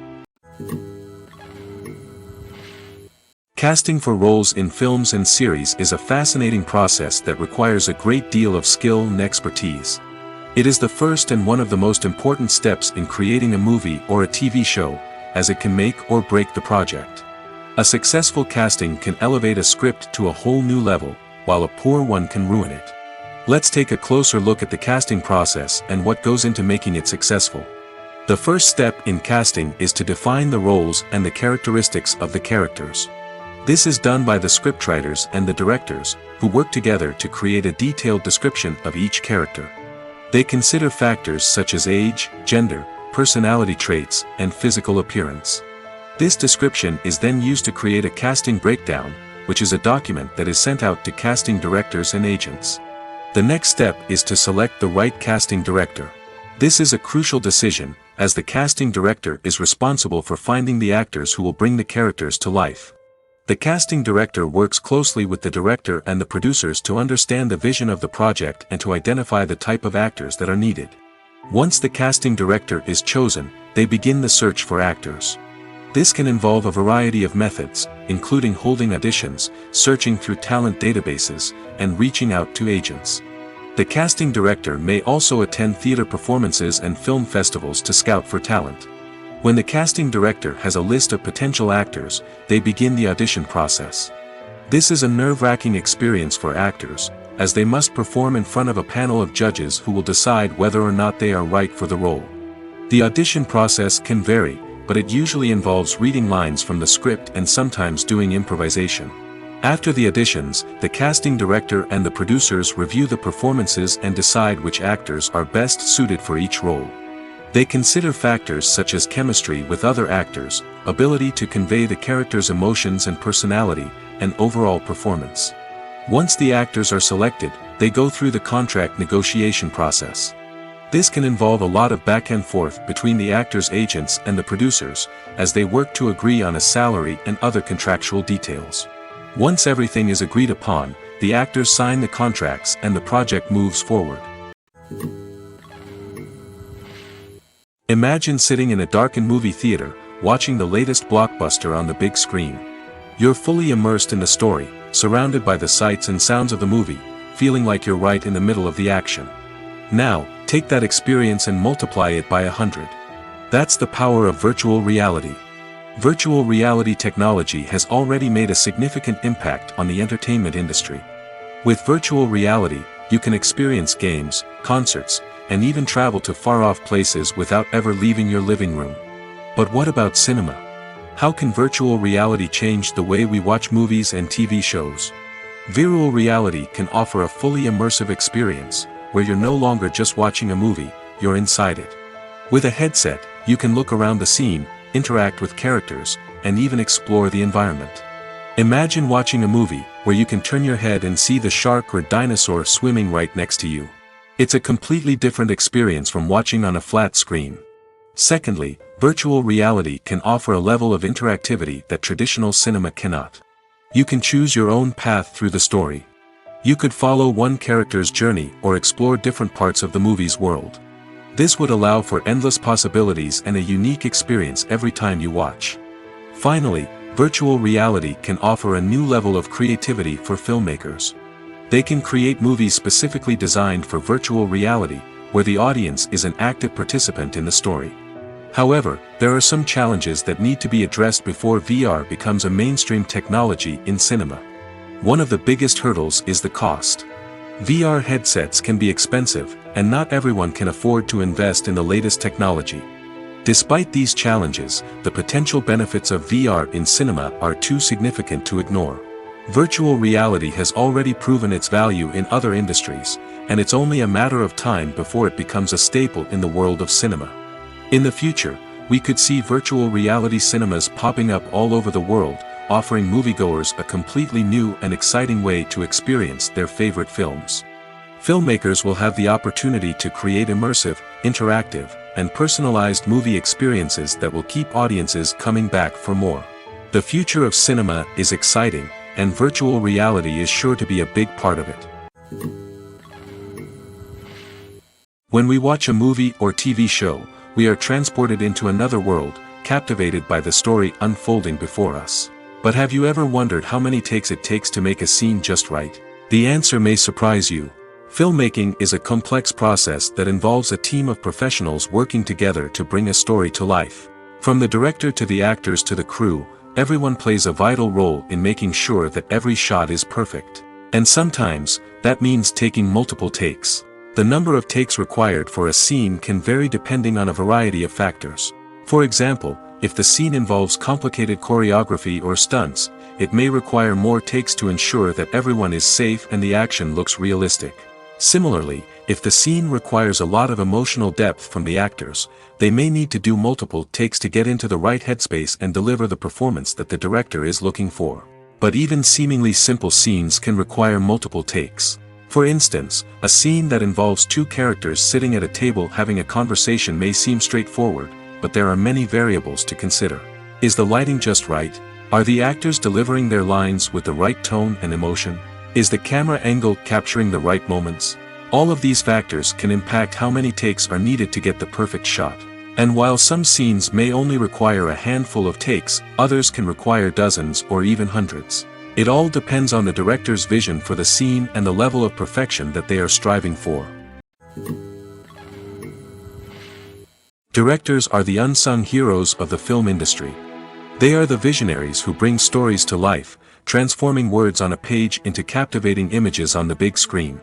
Casting for roles in films and series is a fascinating process that requires a great deal of skill and expertise. It is the first and one of the most important steps in creating a movie or a TV show, as it can make or break the project. A successful casting can elevate a script to a whole new level, while a poor one can ruin it. Let's take a closer look at the casting process and what goes into making it successful. The first step in casting is to define the roles and the characteristics of the characters. This is done by the scriptwriters and the directors, who work together to create a detailed description of each character. They consider factors such as age, gender, personality traits, and physical appearance. This description is then used to create a casting breakdown, which is a document that is sent out to casting directors and agents. The next step is to select the right casting director. This is a crucial decision, as the casting director is responsible for finding the actors who will bring the characters to life. The casting director works closely with the director and the producers to understand the vision of the project and to identify the type of actors that are needed. Once the casting director is chosen, they begin the search for actors. This can involve a variety of methods, including holding auditions, searching through talent databases, and reaching out to agents. The casting director may also attend theater performances and film festivals to scout for talent. When the casting director has a list of potential actors, they begin the audition process. This is a nerve-wracking experience for actors, as they must perform in front of a panel of judges who will decide whether or not they are right for the role. The audition process can vary, but it usually involves reading lines from the script and sometimes doing improvisation. After the auditions, the casting director and the producers review the performances and decide which actors are best suited for each role. They consider factors such as chemistry with other actors, ability to convey the character's emotions and personality, and overall performance. Once the actors are selected, they go through the contract negotiation process. This can involve a lot of back and forth between the actors' agents and the producers, as they work to agree on a salary and other contractual details. Once everything is agreed upon, the actors sign the contracts and the project moves forward. Imagine sitting in a darkened movie theater, watching the latest blockbuster on the big screen. You're fully immersed in the story, surrounded by the sights and sounds of the movie, feeling like you're right in the middle of the action. Now, take that experience and multiply it by 100. That's the power of virtual reality. Virtual reality technology has already made a significant impact on the entertainment industry. With virtual reality, you can experience games, concerts, and even travel to far-off places without ever leaving your living room. But what about cinema? How can virtual reality change the way we watch movies and TV shows? Virtual reality can offer a fully immersive experience, where you're no longer just watching a movie, you're inside it. With a headset, you can look around the scene, interact with characters, and even explore the environment. Imagine watching a movie where you can turn your head and see the shark or dinosaur swimming right next to you. It's a completely different experience from watching on a flat screen. Secondly, virtual reality can offer a level of interactivity that traditional cinema cannot. You can choose your own path through the story. You could follow one character's journey or explore different parts of the movie's world. This would allow for endless possibilities and a unique experience every time you watch. Finally, virtual reality can offer a new level of creativity for filmmakers. They can create movies specifically designed for virtual reality, where the audience is an active participant in the story. However, there are some challenges that need to be addressed before VR becomes a mainstream technology in cinema. One of the biggest hurdles is the cost. VR headsets can be expensive, and not everyone can afford to invest in the latest technology. Despite these challenges, the potential benefits of VR in cinema are too significant to ignore. Virtual reality has already proven its value in other industries, and it's only a matter of time before it becomes a staple in the world of cinema. In the future, we could see virtual reality cinemas popping up all over the world, offering moviegoers a completely new and exciting way to experience their favorite films. Filmmakers will have the opportunity to create immersive, interactive, and personalized movie experiences that will keep audiences coming back for more. The future of cinema is exciting, and virtual reality is sure to be a big part of it. When we watch a movie or TV show, we are transported into another world, captivated by the story unfolding before us. But have you ever wondered how many takes it takes to make a scene just right? The answer may surprise you. Filmmaking is a complex process that involves a team of professionals working together to bring a story to life. From the director to the actors to the crew, everyone plays a vital role in making sure that every shot is perfect. And sometimes, that means taking multiple takes. The number of takes required for a scene can vary depending on a variety of factors. For example, if the scene involves complicated choreography or stunts, it may require more takes to ensure that everyone is safe and the action looks realistic. Similarly, if the scene requires a lot of emotional depth from the actors, they may need to do multiple takes to get into the right headspace and deliver the performance that the director is looking for. But even seemingly simple scenes can require multiple takes. For instance, a scene that involves two characters sitting at a table having a conversation may seem straightforward, but there are many variables to consider. Is the lighting just right? Are the actors delivering their lines with the right tone and emotion? Is the camera angle capturing the right moments? All of these factors can impact how many takes are needed to get the perfect shot. And while some scenes may only require a handful of takes, others can require dozens or even hundreds. It all depends on the director's vision for the scene and the level of perfection that they are striving for. Directors are the unsung heroes of the film industry. They are the visionaries who bring stories to life, transforming words on a page into captivating images on the big screen.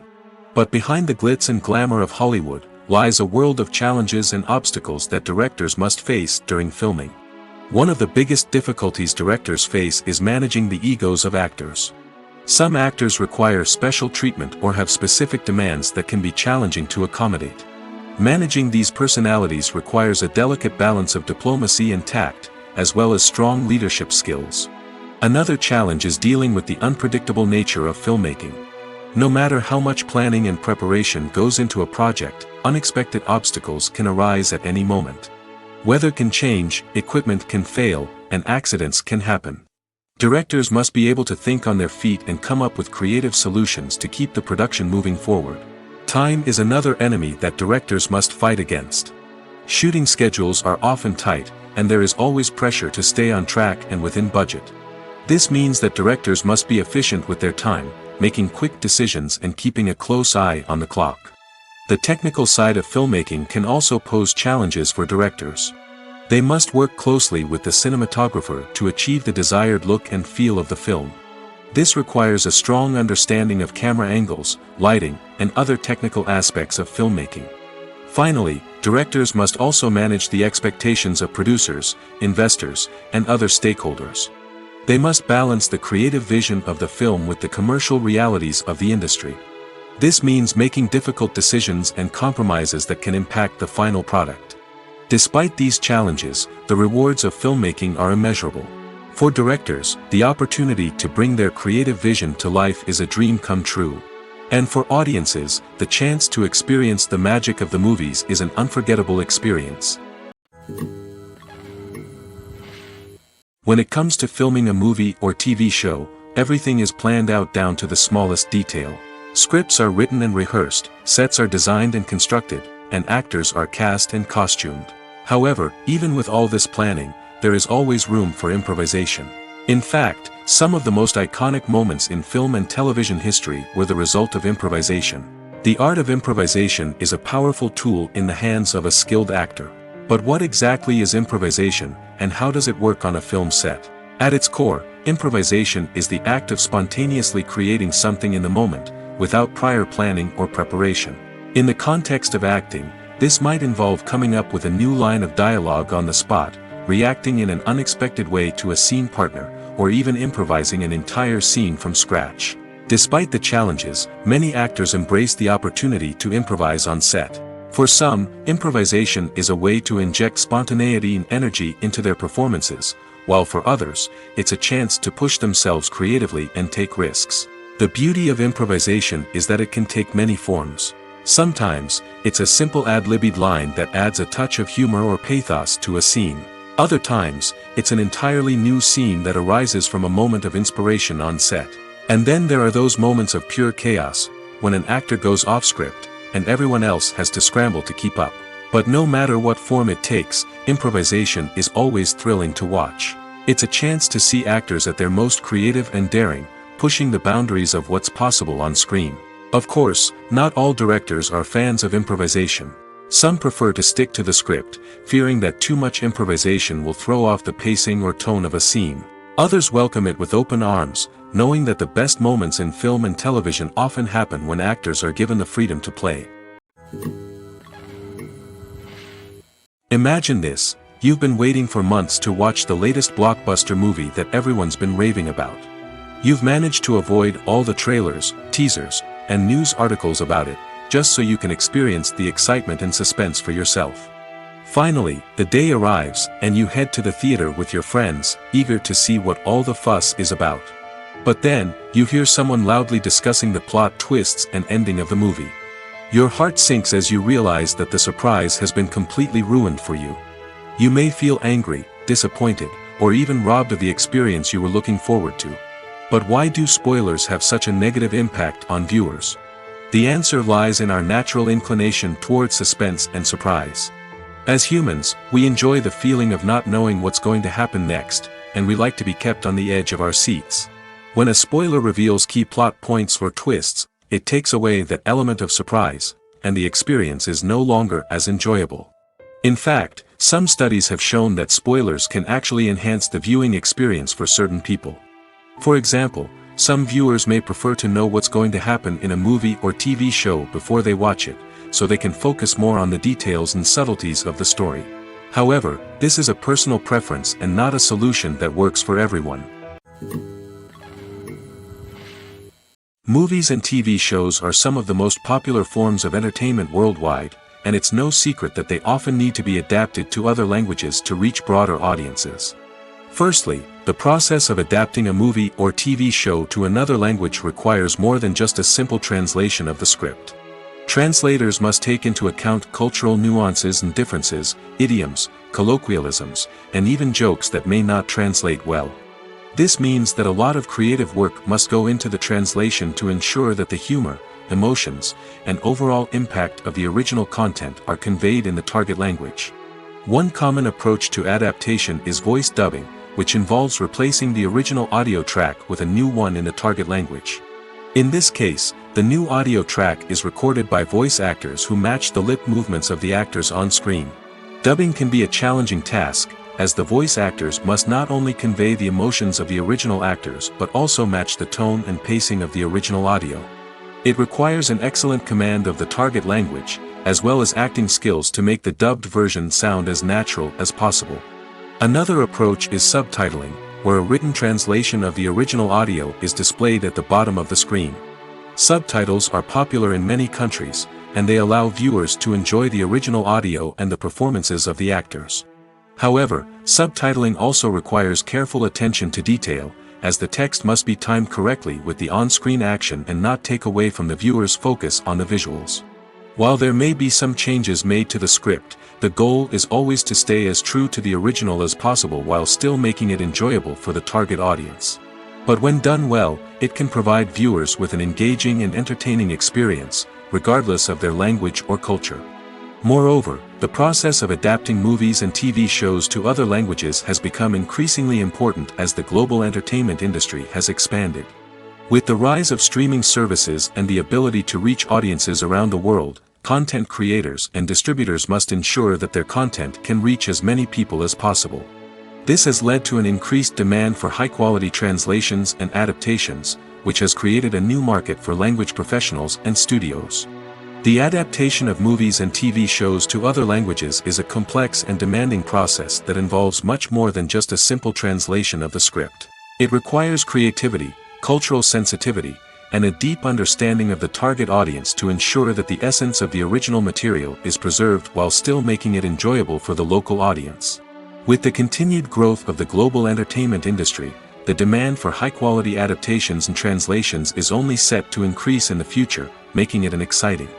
But behind the glitz and glamour of Hollywood, lies a world of challenges and obstacles that directors must face during filming. One of the biggest difficulties directors face is managing the egos of actors. Some actors require special treatment or have specific demands that can be challenging to accommodate. Managing these personalities requires a delicate balance of diplomacy and tact, as well as strong leadership skills. Another challenge is dealing with the unpredictable nature of filmmaking. No matter how much planning and preparation goes into a project, unexpected obstacles can arise at any moment. Weather can change, equipment can fail, and accidents can happen. Directors must be able to think on their feet and come up with creative solutions to keep the production moving forward. Time is another enemy that directors must fight against. Shooting schedules are often tight, and there is always pressure to stay on track and within budget. This means that directors must be efficient with their time, making quick decisions and keeping a close eye on the clock. The technical side of filmmaking can also pose challenges for directors. They must work closely with the cinematographer to achieve the desired look and feel of the film. This requires a strong understanding of camera angles, lighting, and other technical aspects of filmmaking. Finally, directors must also manage the expectations of producers, investors, and other stakeholders. They must balance the creative vision of the film with the commercial realities of the industry. This means making difficult decisions and compromises that can impact the final product. Despite these challenges, the rewards of filmmaking are immeasurable. For directors, the opportunity to bring their creative vision to life is a dream come true. And for audiences, the chance to experience the magic of the movies is an unforgettable experience. When it comes to filming a movie or TV show, everything is planned out down to the smallest detail. Scripts are written and rehearsed, sets are designed and constructed, and actors are cast and costumed. However, even with all this planning, there is always room for improvisation. In fact, some of the most iconic moments in film and television history were the result of improvisation. The art of improvisation is a powerful tool in the hands of a skilled actor. But what exactly is improvisation, and how does it work on a film set? At its core, improvisation is the act of spontaneously creating something in the moment, without prior planning or preparation. In the context of acting, this might involve coming up with a new line of dialogue on the spot, reacting in an unexpected way to a scene partner, or even improvising an entire scene from scratch. Despite the challenges, many actors embrace the opportunity to improvise on set. For some, improvisation is a way to inject spontaneity and energy into their performances, while for others, it's a chance to push themselves creatively and take risks. The beauty of improvisation is that it can take many forms. Sometimes, it's a simple ad-libbed line that adds a touch of humor or pathos to a scene. Other times, it's an entirely new scene that arises from a moment of inspiration on set. And then there are those moments of pure chaos, when an actor goes off script, and everyone else has to scramble to keep up. But no matter what form it takes, improvisation is always thrilling to watch. It's a chance to see actors at their most creative and daring, pushing the boundaries of what's possible on screen. Of course, not all directors are fans of improvisation. Some prefer to stick to the script, fearing that too much improvisation will throw off the pacing or tone of a scene. Others welcome it with open arms, knowing that the best moments in film and television often happen when actors are given the freedom to play. Imagine this: you've been waiting for months to watch the latest blockbuster movie that everyone's been raving about. You've managed to avoid all the trailers, teasers, and news articles about it, just so you can experience the excitement and suspense for yourself. Finally, the day arrives, and you head to the theater with your friends, eager to see what all the fuss is about. But then, you hear someone loudly discussing the plot twists and ending of the movie. Your heart sinks as you realize that the surprise has been completely ruined for you. You may feel angry, disappointed, or even robbed of the experience you were looking forward to. But why do spoilers have such a negative impact on viewers? The answer lies in our natural inclination towards suspense and surprise. As humans, we enjoy the feeling of not knowing what's going to happen next, and we like to be kept on the edge of our seats. When a spoiler reveals key plot points or twists, it takes away that element of surprise, and the experience is no longer as enjoyable. In fact, some studies have shown that spoilers can actually enhance the viewing experience for certain people. For example, some viewers may prefer to know what's going to happen in a movie or TV show before they watch it, so they can focus more on the details and subtleties of the story. However, this is a personal preference and not a solution that works for everyone. Movies and TV shows are some of the most popular forms of entertainment worldwide, and it's no secret that they often need to be adapted to other languages to reach broader audiences. Firstly, the process of adapting a movie or TV show to another language requires more than just a simple translation of the script. Translators must take into account cultural nuances and differences, idioms, colloquialisms, and even jokes that may not translate well. This means that a lot of creative work must go into the translation to ensure that the humor, emotions, and overall impact of the original content are conveyed in the target language. One common approach to adaptation is voice dubbing, which involves replacing the original audio track with a new one in the target language. In this case, the new audio track is recorded by voice actors who match the lip movements of the actors on screen. Dubbing can be a challenging task, as the voice actors must not only convey the emotions of the original actors but also match the tone and pacing of the original audio. It requires an excellent command of the target language, as well as acting skills to make the dubbed version sound as natural as possible. Another approach is subtitling, where a written translation of the original audio is displayed at the bottom of the screen. Subtitles are popular in many countries, and they allow viewers to enjoy the original audio and the performances of the actors. However, subtitling also requires careful attention to detail, as the text must be timed correctly with the on-screen action and not take away from the viewer's focus on the visuals. While there may be some changes made to the script, the goal is always to stay as true to the original as possible while still making it enjoyable for the target audience. But when done well, it can provide viewers with an engaging and entertaining experience, regardless of their language or culture. Moreover, the process of adapting movies and TV shows to other languages has become increasingly important as the global entertainment industry has expanded. With the rise of streaming services and the ability to reach audiences around the world, content creators and distributors must ensure that their content can reach as many people as possible. This has led to an increased demand for high-quality translations and adaptations, which has created a new market for language professionals and studios. The adaptation of movies and TV shows to other languages is a complex and demanding process that involves much more than just a simple translation of the script. It requires creativity, cultural sensitivity, and a deep understanding of the target audience to ensure that the essence of the original material is preserved while still making it enjoyable for the local audience. With the continued growth of the global entertainment industry, the demand for high-quality adaptations and translations is only set to increase in the future, making it an exciting.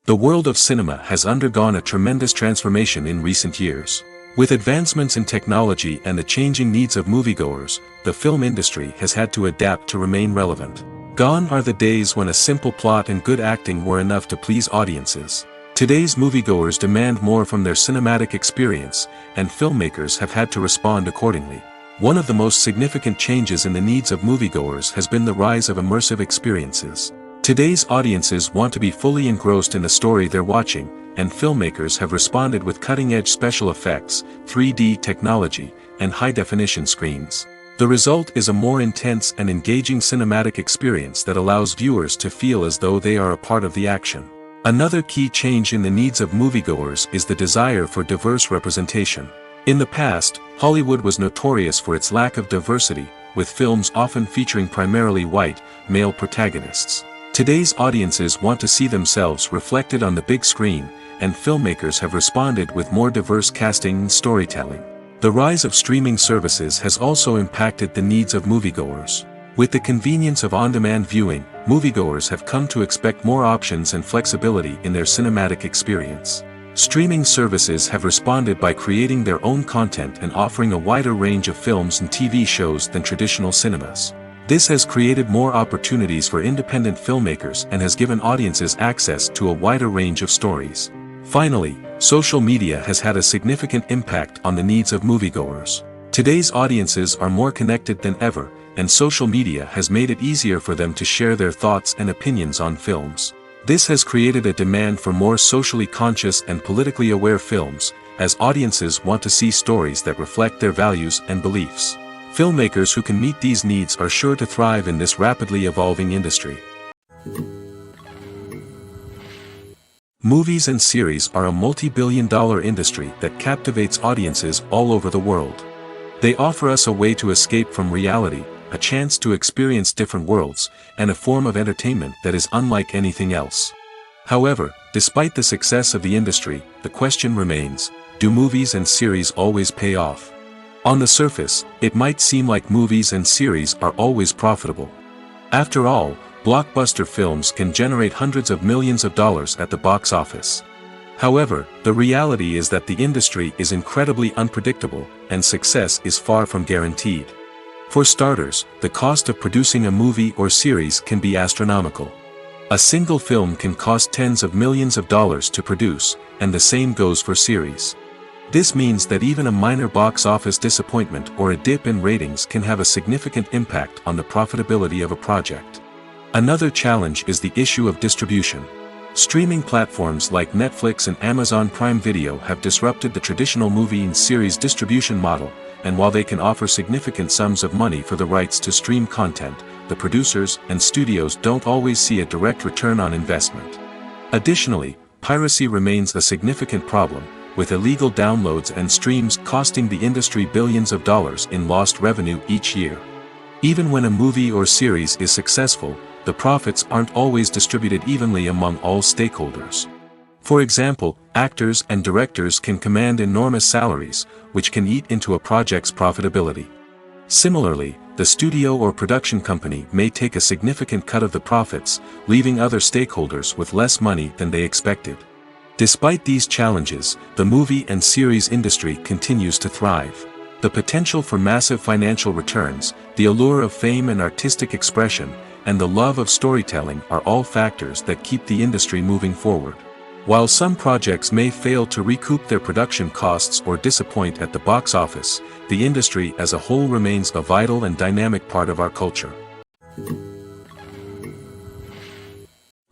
The world of cinema has undergone a tremendous transformation in recent years. With advancements in technology and the changing needs of moviegoers, the film industry has had to adapt to remain relevant. Gone are the days when a simple plot and good acting were enough to please audiences. Today's moviegoers demand more from their cinematic experience, and filmmakers have had to respond accordingly. One of the most significant changes in the needs of moviegoers has been the rise of immersive experiences. Today's audiences want to be fully engrossed in the story they're watching, and filmmakers have responded with cutting-edge special effects, 3D technology, and high-definition screens. The result is a more intense and engaging cinematic experience that allows viewers to feel as though they are a part of the action. Another key change in the needs of moviegoers is the desire for diverse representation. In the past, Hollywood was notorious for its lack of diversity, with films often featuring primarily white, male protagonists. Today's audiences want to see themselves reflected on the big screen, and filmmakers have responded with more diverse casting and storytelling. The rise of streaming services has also impacted the needs of moviegoers. With the convenience of on-demand viewing, moviegoers have come to expect more options and flexibility in their cinematic experience. Streaming services have responded by creating their own content and offering a wider range of films and TV shows than traditional cinemas. This has created more opportunities for independent filmmakers and has given audiences access to a wider range of stories. Finally, social media has had a significant impact on the needs of moviegoers. Today's audiences are more connected than ever, and social media has made it easier for them to share their thoughts and opinions on films. This has created a demand for more socially conscious and politically aware films, as audiences want to see stories that reflect their values and beliefs. Filmmakers who can meet these needs are sure to thrive in this rapidly evolving industry. Movies and series are a multi-billion-dollar industry that captivates audiences all over the world. They offer us a way to escape from reality, a chance to experience different worlds, and a form of entertainment that is unlike anything else. However, despite the success of the industry, the question remains, do movies and series always pay off? On the surface, it might seem like movies and series are always profitable. After all, blockbuster films can generate hundreds of millions of dollars at the box office. However, the reality is that the industry is incredibly unpredictable, and success is far from guaranteed. For starters, the cost of producing a movie or series can be astronomical. A single film can cost tens of millions of dollars to produce, and the same goes for series. This means that even a minor box office disappointment or a dip in ratings can have a significant impact on the profitability of a project. Another challenge is the issue of distribution. Streaming platforms like Netflix and Amazon Prime Video have disrupted the traditional movie and series distribution model, and while they can offer significant sums of money for the rights to stream content, the producers and studios don't always see a direct return on investment. Additionally, piracy remains a significant problem, with illegal downloads and streams costing the industry billions of dollars in lost revenue each year. Even when a movie or series is successful, the profits aren't always distributed evenly among all stakeholders. For example, actors and directors can command enormous salaries, which can eat into a project's profitability. Similarly, the studio or production company may take a significant cut of the profits, leaving other stakeholders with less money than they expected. Despite these challenges, the movie and series industry continues to thrive. The potential for massive financial returns, the allure of fame and artistic expression, and the love of storytelling are all factors that keep the industry moving forward. While some projects may fail to recoup their production costs or disappoint at the box office, the industry as a whole remains a vital and dynamic part of our culture.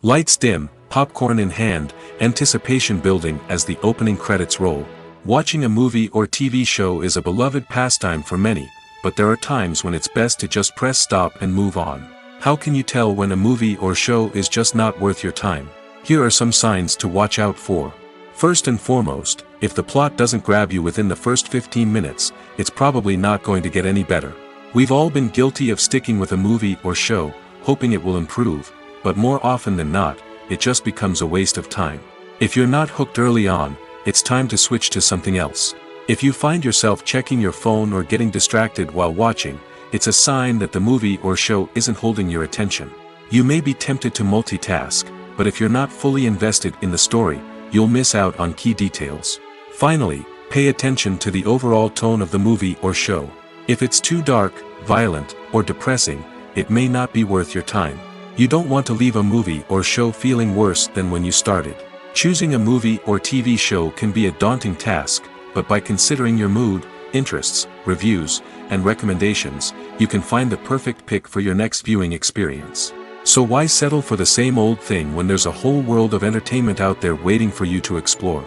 Lights dim, popcorn in hand, anticipation building as the opening credits roll. Watching a movie or TV show is a beloved pastime for many, but there are times when it's best to just press stop and move on. How can you tell when a movie or show is just not worth your time? Here are some signs to watch out for. First and foremost, if the plot doesn't grab you within the first 15 minutes, it's probably not going to get any better. We've all been guilty of sticking with a movie or show, hoping it will improve, but more often than not, it just becomes a waste of time. If you're not hooked early on, it's time to switch to something else. If you find yourself checking your phone or getting distracted while watching, it's a sign that the movie or show isn't holding your attention. You may be tempted to multitask, but if you're not fully invested in the story, you'll miss out on key details. Finally, pay attention to the overall tone of the movie or show. If it's too dark, violent, or depressing, it may not be worth your time. You don't want to leave a movie or show feeling worse than when you started. Choosing a movie or TV show can be a daunting task, but by considering your mood, interests, reviews, and recommendations, you can find the perfect pick for your next viewing experience. So why settle for the same old thing when there's a whole world of entertainment out there waiting for you to explore?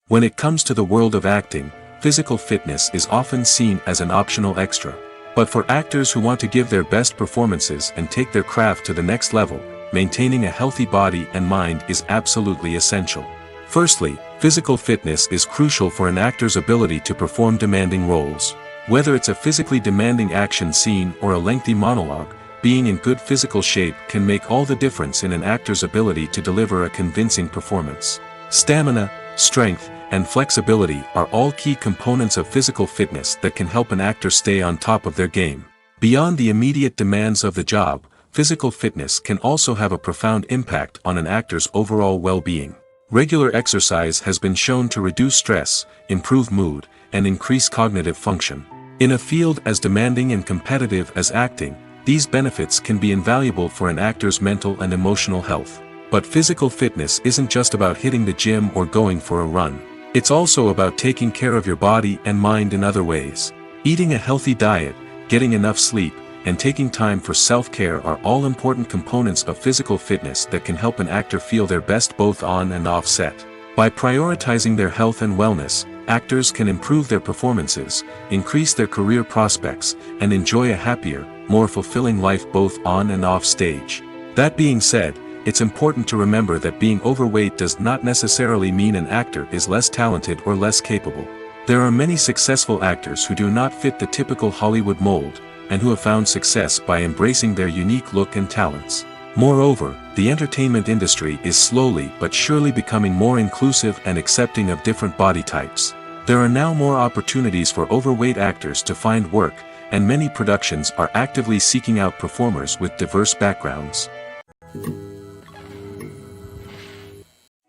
When it comes to the world of acting, physical fitness is often seen as an optional extra. But for actors who want to give their best performances and take their craft to the next level, maintaining a healthy body and mind is absolutely essential. Firstly, Physical fitness is crucial for an actor's ability to perform demanding roles. Whether it's a physically demanding action scene or a lengthy monologue, being in good physical shape can make all the difference in an actor's ability to deliver a convincing performance. Stamina, strength, and flexibility are all key components of physical fitness that can help an actor stay on top of their game. Beyond the immediate demands of the job, physical fitness can also have a profound impact on an actor's overall well-being. Regular exercise has been shown to reduce stress, improve mood, and increase cognitive function. In a field as demanding and competitive as acting, these benefits can be invaluable for an actor's mental and emotional health. But physical fitness isn't just about hitting the gym or going for a run. It's also about taking care of your body and mind in other ways. Eating a healthy diet, getting enough sleep, and taking time for self-care are all important components of physical fitness that can help an actor feel their best both on and off set. By prioritizing their health and wellness, actors can improve their performances, increase their career prospects, and enjoy a happier, more fulfilling life both on and off stage. That being said, it's important to remember that being overweight does not necessarily mean an actor is less talented or less capable. There are many successful actors who do not fit the typical Hollywood mold, and who have found success by embracing their unique look and talents. Moreover, the entertainment industry is slowly but surely becoming more inclusive and accepting of different body types. There are now more opportunities for overweight actors to find work, and many productions are actively seeking out performers with diverse backgrounds.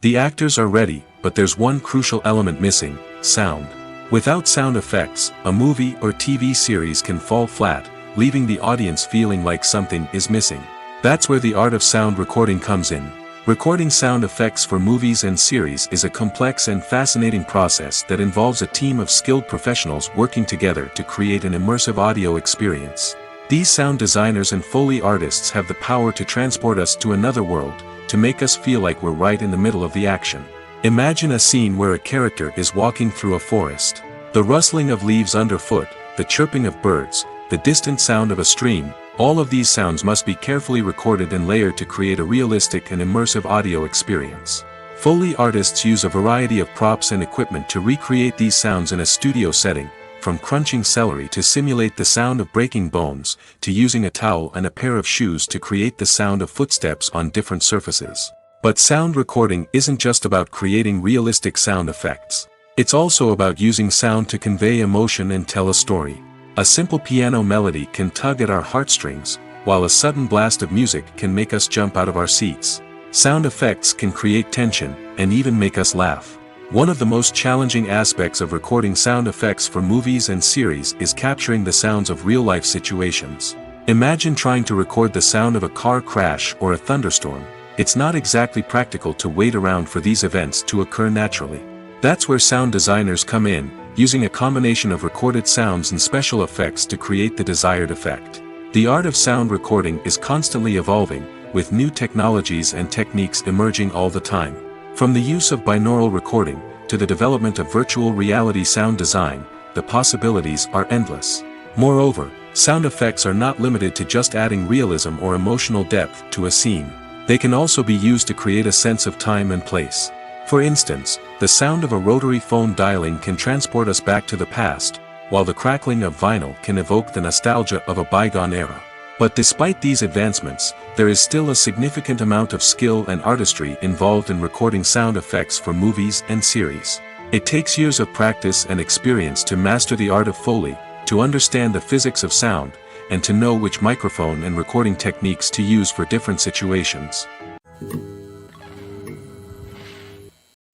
The actors are ready, but there's one crucial element missing: sound. Without sound effects, a movie or TV series can fall flat, leaving the audience feeling like something is missing. That's where the art of sound recording comes in. Recording sound effects for movies and series is a complex and fascinating process that involves a team of skilled professionals working together to create an immersive audio experience. These sound designers and Foley artists have the power to transport us to another world, to make us feel like we're right in the middle of the action. Imagine a scene where a character is walking through a forest. The rustling of leaves underfoot, the chirping of birds, the distant sound of a stream, all of these sounds must be carefully recorded and layered to create a realistic and immersive audio experience. Foley artists use a variety of props and equipment to recreate these sounds in a studio setting, from crunching celery to simulate the sound of breaking bones, to using a towel and a pair of shoes to create the sound of footsteps on different surfaces. But sound recording isn't just about creating realistic sound effects. It's also about using sound to convey emotion and tell a story. A simple piano melody can tug at our heartstrings, while a sudden blast of music can make us jump out of our seats. Sound effects can create tension, and even make us laugh. One of the most challenging aspects of recording sound effects for movies and series is capturing the sounds of real-life situations. Imagine trying to record the sound of a car crash or a thunderstorm. It's not exactly practical to wait around for these events to occur naturally. That's where sound designers come in, using a combination of recorded sounds and special effects to create the desired effect. The art of sound recording is constantly evolving, with new technologies and techniques emerging all the time. From the use of binaural recording, to the development of virtual reality sound design, the possibilities are endless. Moreover, sound effects are not limited to just adding realism or emotional depth to a scene. They can also be used to create a sense of time and place. For instance, the sound of a rotary phone dialing can transport us back to the past, while the crackling of vinyl can evoke the nostalgia of a bygone era. But despite these advancements, there is still a significant amount of skill and artistry involved in recording sound effects for movies and series. It takes years of practice and experience to master the art of Foley, to understand the physics of sound, and to know which microphone and recording techniques to use for different situations.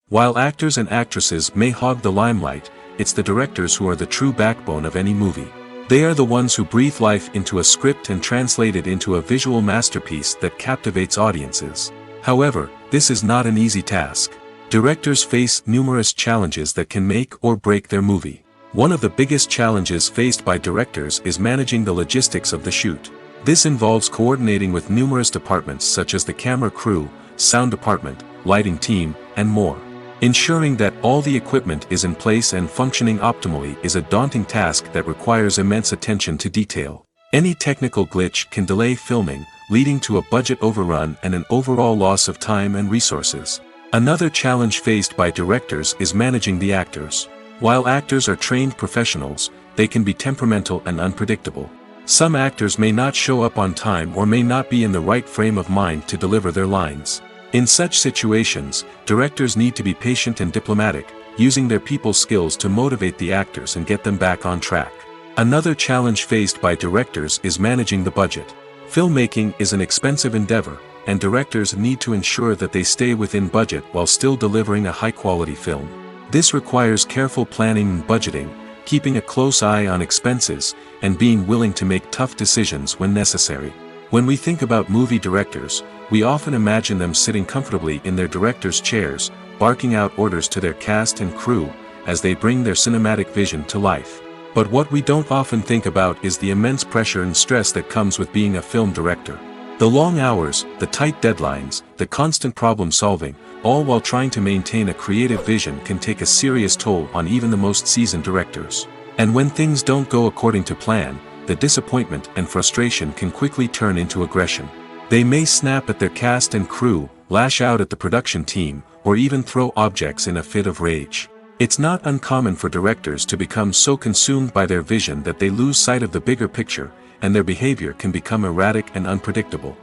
While actors and actresses may hog the limelight, it's the directors who are the true backbone of any movie. They are the ones who breathe life into a script and translate it into a visual masterpiece that captivates audiences. However, this is not an easy task. Directors face numerous challenges that can make or break their movie. One of the biggest challenges faced by directors is managing the logistics of the shoot. This involves coordinating with numerous departments such as the camera crew, sound department, lighting team, and more. Ensuring that all the equipment is in place and functioning optimally is a daunting task that requires immense attention to detail. Any technical glitch can delay filming, leading to a budget overrun and an overall loss of time and resources. Another challenge faced by directors is managing the actors. While actors are trained professionals, they can be temperamental and unpredictable. Some actors may not show up on time or may not be in the right frame of mind to deliver their lines. In such situations, directors need to be patient and diplomatic, using their people skills to motivate the actors and get them back on track. Another challenge faced by directors is managing the budget. Filmmaking is an expensive endeavor, and directors need to ensure that they stay within budget while still delivering a high-quality film. This requires careful planning and budgeting, keeping a close eye on expenses, and being willing to make tough decisions when necessary. When we think about movie directors, we often imagine them sitting comfortably in their director's chairs, barking out orders to their cast and crew, as they bring their cinematic vision to life. But what we don't often think about is the immense pressure and stress that comes with being a film director. The long hours, the tight deadlines, the constant problem solving, all while trying to maintain a creative vision can take a serious toll on even the most seasoned directors. And when things don't go according to plan, the disappointment and frustration can quickly turn into aggression. They may snap at their cast and crew, lash out at the production team, or even throw objects in a fit of rage. It's not uncommon for directors to become so consumed by their vision that they lose sight of the bigger picture, and their behavior can become erratic and unpredictable.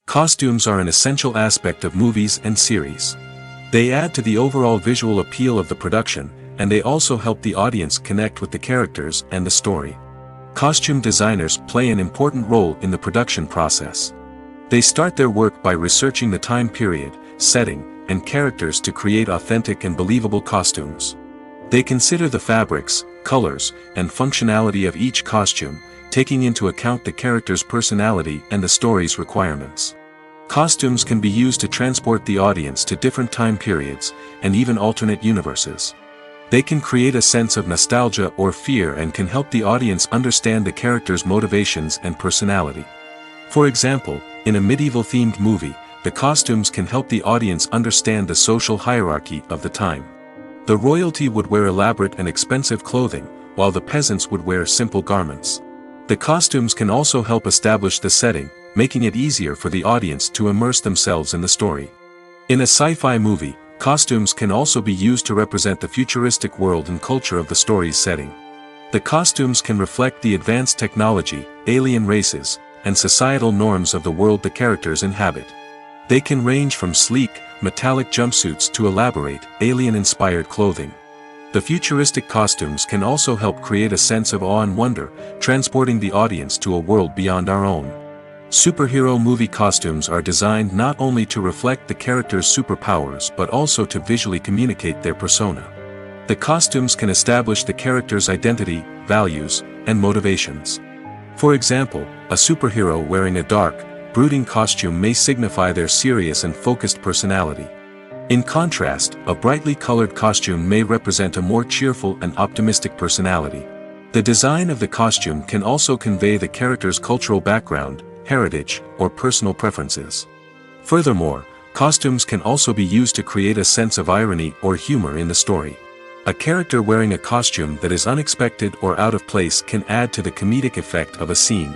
Costumes are an essential aspect of movies and series. They add to the overall visual appeal of the production, and they also help the audience connect with the characters and the story. Costume designers play an important role in the production process. They start their work by researching the time period, setting, and characters to create authentic and believable costumes. They consider the fabrics, colors, and functionality of each costume, taking into account the character's personality and the story's requirements. Costumes can be used to transport the audience to different time periods, and even alternate universes. They can create a sense of nostalgia or fear and can help the audience understand the character's motivations and personality. For example, in a medieval-themed movie, the costumes can help the audience understand the social hierarchy of the time. The royalty would wear elaborate and expensive clothing, while the peasants would wear simple garments. The costumes can also help establish the setting, making it easier for the audience to immerse themselves in the story. In a sci-fi movie, costumes can also be used to represent the futuristic world and culture of the story's setting. The costumes can reflect the advanced technology, alien races, and societal norms of the world the characters inhabit. They can range from sleek, metallic jumpsuits to elaborate, alien-inspired clothing. The futuristic costumes can also help create a sense of awe and wonder, transporting the audience to a world beyond our own. Superhero movie costumes are designed not only to reflect the character's superpowers but also to visually communicate their persona. The costumes can establish the character's identity, values, and motivations. For example, a superhero wearing a dark, brooding costume may signify their serious and focused personality. In contrast, a brightly colored costume may represent a more cheerful and optimistic personality. The design of the costume can also convey the character's cultural background, heritage, or personal preferences. Furthermore, costumes can also be used to create a sense of irony or humor in the story. A character wearing a costume that is unexpected or out of place can add to the comedic effect of a scene.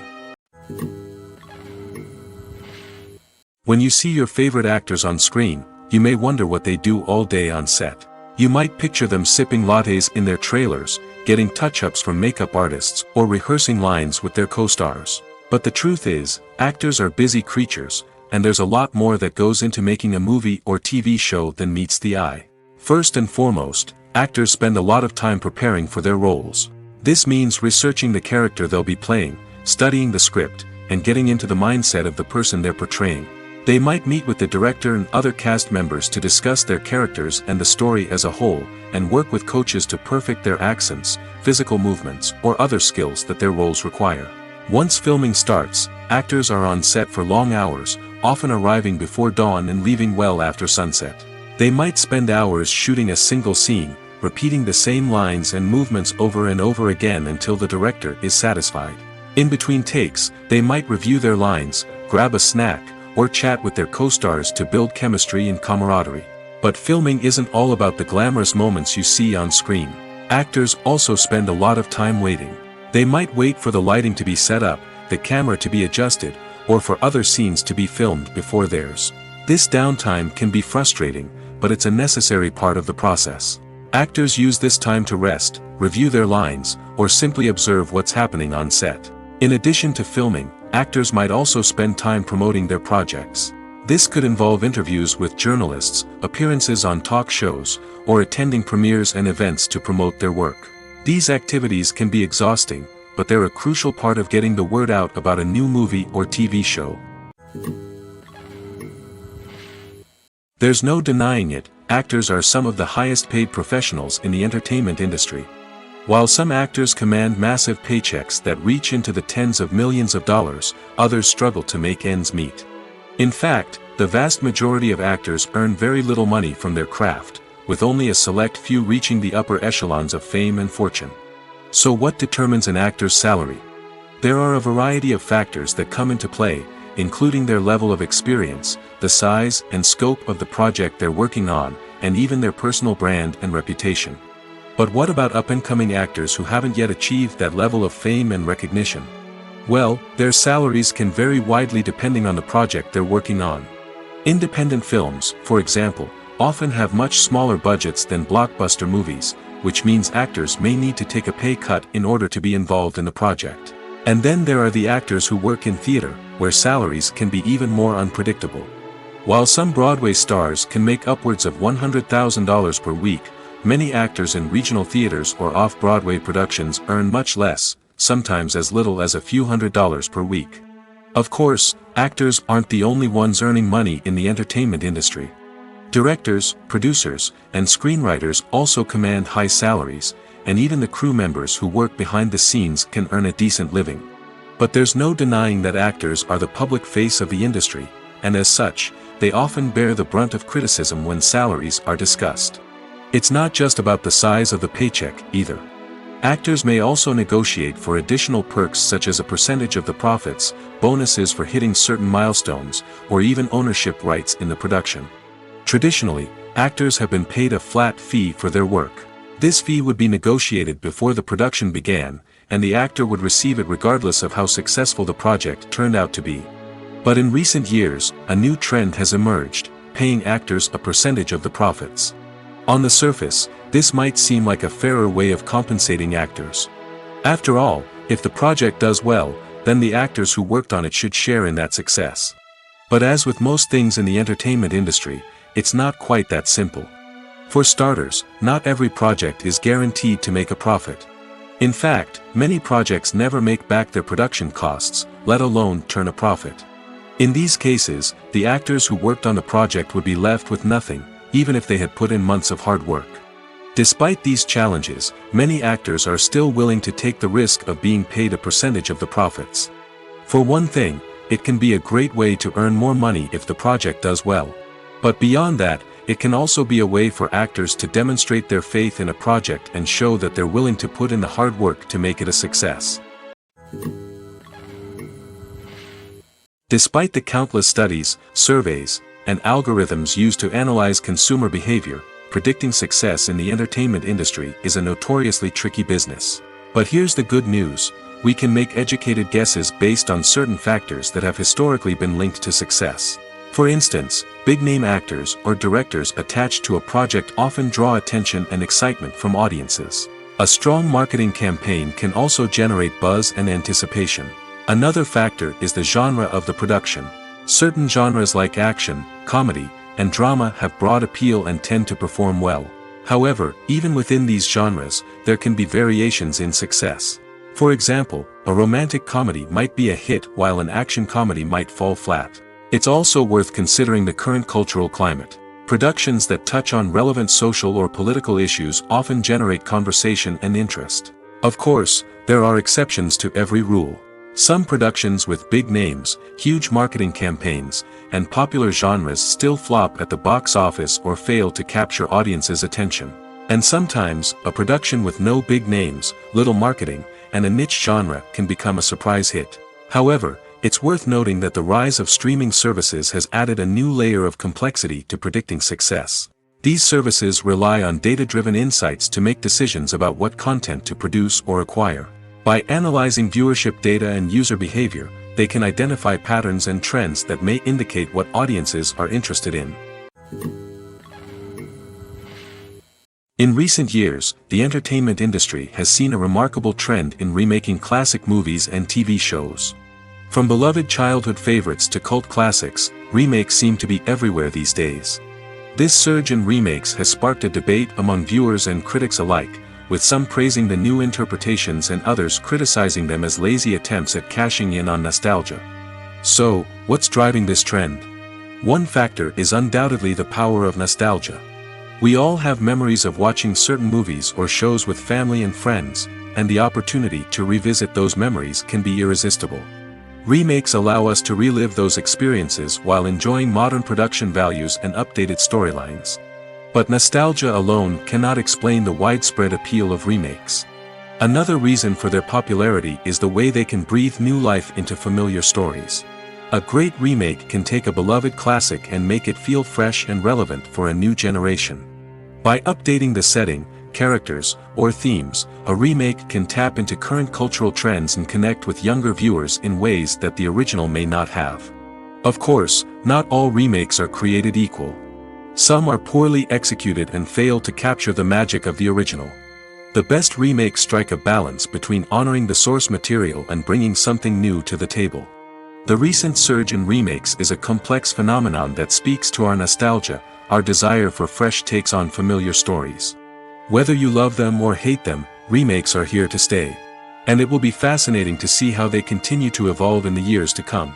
When you see your favorite actors on screen, you may wonder what they do all day on set. You might picture them sipping lattes in their trailers, getting touch-ups from makeup artists, or rehearsing lines with their co-stars. But the truth is, actors are busy creatures, and there's a lot more that goes into making a movie or TV show than meets the eye. First and foremost, actors spend a lot of time preparing for their roles. This means researching the character they'll be playing, studying the script, and getting into the mindset of the person they're portraying. They might meet with the director and other cast members to discuss their characters and the story as a whole, and work with coaches to perfect their accents, physical movements, or other skills that their roles require. Once filming starts, actors are on set for long hours, often arriving before dawn and leaving well after sunset. They might spend hours shooting a single scene, repeating the same lines and movements over and over again until the director is satisfied. In between takes, they might review their lines, grab a snack, or chat with their co-stars to build chemistry and camaraderie. But filming isn't all about the glamorous moments you see on screen. Actors also spend a lot of time waiting. They might wait for the lighting to be set up, the camera to be adjusted, or for other scenes to be filmed before theirs. This downtime can be frustrating, but it's a necessary part of the process. Actors use this time to rest, review their lines, or simply observe what's happening on set. In addition to filming, actors might also spend time promoting their projects. This could involve interviews with journalists, appearances on talk shows, or attending premieres and events to promote their work. These activities can be exhausting, but they're a crucial part of getting the word out about a new movie or TV show. There's no denying it, actors are some of the highest paid professionals in the entertainment industry. While some actors command massive paychecks that reach into the tens of millions of dollars, others struggle to make ends meet. In fact, the vast majority of actors earn very little money from their craft, with only a select few reaching the upper echelons of fame and fortune. So what determines an actor's salary? There are a variety of factors that come into play, including their level of experience, the size and scope of the project they're working on, and even their personal brand and reputation. But what about up-and-coming actors who haven't yet achieved that level of fame and recognition? Well, their salaries can vary widely depending on the project they're working on. Independent films, for example, often have much smaller budgets than blockbuster movies, which means actors may need to take a pay cut in order to be involved in the project. And then there are the actors who work in theater, where salaries can be even more unpredictable. While some Broadway stars can make upwards of $100,000 per week, many actors in regional theaters or off-Broadway productions earn much less, sometimes as little as a few $100s per week. Of course, actors aren't the only ones earning money in the entertainment industry. Directors, producers, and screenwriters also command high salaries, and even the crew members who work behind the scenes can earn a decent living. But there's no denying that actors are the public face of the industry, and as such, they often bear the brunt of criticism when salaries are discussed. It's not just about the size of the paycheck, either. Actors may also negotiate for additional perks such as a percentage of the profits, bonuses for hitting certain milestones, or even ownership rights in the production. Traditionally, actors have been paid a flat fee for their work. This fee would be negotiated before the production began, and the actor would receive it regardless of how successful the project turned out to be. But in recent years, a new trend has emerged, paying actors a percentage of the profits. On the surface, this might seem like a fairer way of compensating actors. After all, if the project does well, then the actors who worked on it should share in that success. But as with most things in the entertainment industry, it's not quite that simple. For starters, not every project is guaranteed to make a profit. In fact, many projects never make back their production costs, let alone turn a profit. In these cases, the actors who worked on the project would be left with nothing, even if they had put in months of hard work. Despite these challenges, many actors are still willing to take the risk of being paid a percentage of the profits. For one thing, it can be a great way to earn more money if the project does well. But beyond that, it can also be a way for actors to demonstrate their faith in a project and show that they're willing to put in the hard work to make it a success. Despite the countless studies, surveys, and algorithms used to analyze consumer behavior, predicting success in the entertainment industry is a notoriously tricky business. But here's the good news: we can make educated guesses based on certain factors that have historically been linked to success. For instance, big-name actors or directors attached to a project often draw attention and excitement from audiences. A strong marketing campaign can also generate buzz and anticipation. Another factor is the genre of the production. Certain genres like action, comedy, and drama have broad appeal and tend to perform well. However, even within these genres, there can be variations in success. For example, a romantic comedy might be a hit while an action comedy might fall flat. It's also worth considering the current cultural climate. Productions that touch on relevant social or political issues often generate conversation and interest. Of course, there are exceptions to every rule. Some productions with big names, huge marketing campaigns, and popular genres still flop at the box office or fail to capture audiences' attention. And sometimes, a production with no big names, little marketing, and a niche genre can become a surprise hit. However, it's worth noting that the rise of streaming services has added a new layer of complexity to predicting success. These services rely on data-driven insights to make decisions about what content to produce or acquire. By analyzing viewership data and user behavior, they can identify patterns and trends that may indicate what audiences are interested in. In recent years, the entertainment industry has seen a remarkable trend in remaking classic movies and TV shows. From beloved childhood favorites to cult classics, remakes seem to be everywhere these days. This surge in remakes has sparked a debate among viewers and critics alike, with some praising the new interpretations and others criticizing them as lazy attempts at cashing in on nostalgia. So, what's driving this trend? One factor is undoubtedly the power of nostalgia. We all have memories of watching certain movies or shows with family and friends, and the opportunity to revisit those memories can be irresistible. Remakes allow us to relive those experiences while enjoying modern production values and updated storylines. But nostalgia alone cannot explain the widespread appeal of remakes. Another reason for their popularity is the way they can breathe new life into familiar stories. A great remake can take a beloved classic and make it feel fresh and relevant for a new generation. By updating the setting, characters, or themes, a remake can tap into current cultural trends and connect with younger viewers in ways that the original may not have. Of course, not all remakes are created equal. Some are poorly executed and fail to capture the magic of the original. The best remakes strike a balance between honoring the source material and bringing something new to the table. The recent surge in remakes is a complex phenomenon that speaks to our nostalgia, our desire for fresh takes on familiar stories. Whether you love them or hate them, remakes are here to stay. And it will be fascinating to see how they continue to evolve in the years to come.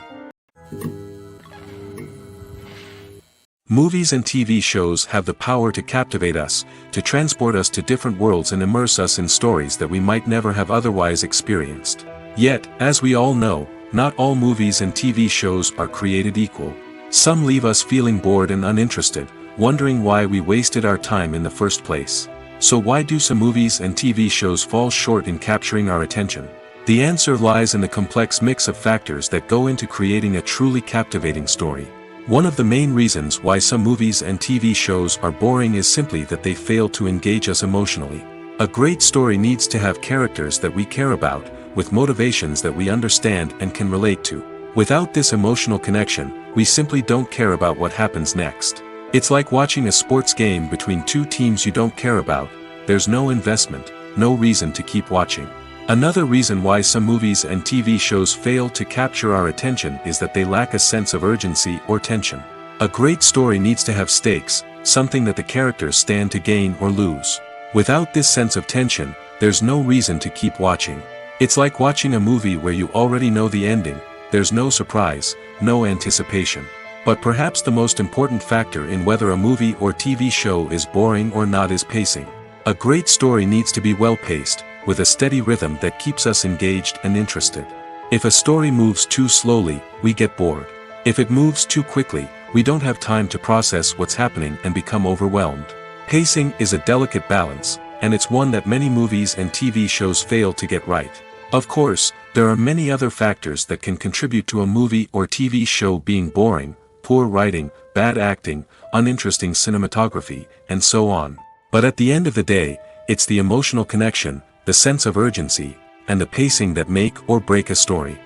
Movies and TV shows have the power to captivate us, to transport us to different worlds and immerse us in stories that we might never have otherwise experienced. Yet, as we all know, not all movies and TV shows are created equal. Some leave us feeling bored and uninterested, wondering why we wasted our time in the first place. So why do some movies and TV shows fall short in capturing our attention? The answer lies in the complex mix of factors that go into creating a truly captivating story. One of the main reasons why some movies and TV shows are boring is simply that they fail to engage us emotionally. A great story needs to have characters that we care about, with motivations that we understand and can relate to. Without this emotional connection, we simply don't care about what happens next. It's like watching a sports game between two teams you don't care about. There's no investment, no reason to keep watching. Another reason why some movies and TV shows fail to capture our attention is that they lack a sense of urgency or tension. A great story needs to have stakes, something that the characters stand to gain or lose. Without this sense of tension, there's no reason to keep watching. It's like watching a movie where you already know the ending. There's no surprise, no anticipation. But perhaps the most important factor in whether a movie or TV show is boring or not is pacing. A great story needs to be well-paced, with a steady rhythm that keeps us engaged and interested. If a story moves too slowly, we get bored. If it moves too quickly, we don't have time to process what's happening and become overwhelmed. Pacing is a delicate balance, and it's one that many movies and TV shows fail to get right. Of course, there are many other factors that can contribute to a movie or TV show being boring: poor writing, bad acting, uninteresting cinematography, and so on. But at the end of the day, it's the emotional connection, the sense of urgency, and the pacing that make or break a story.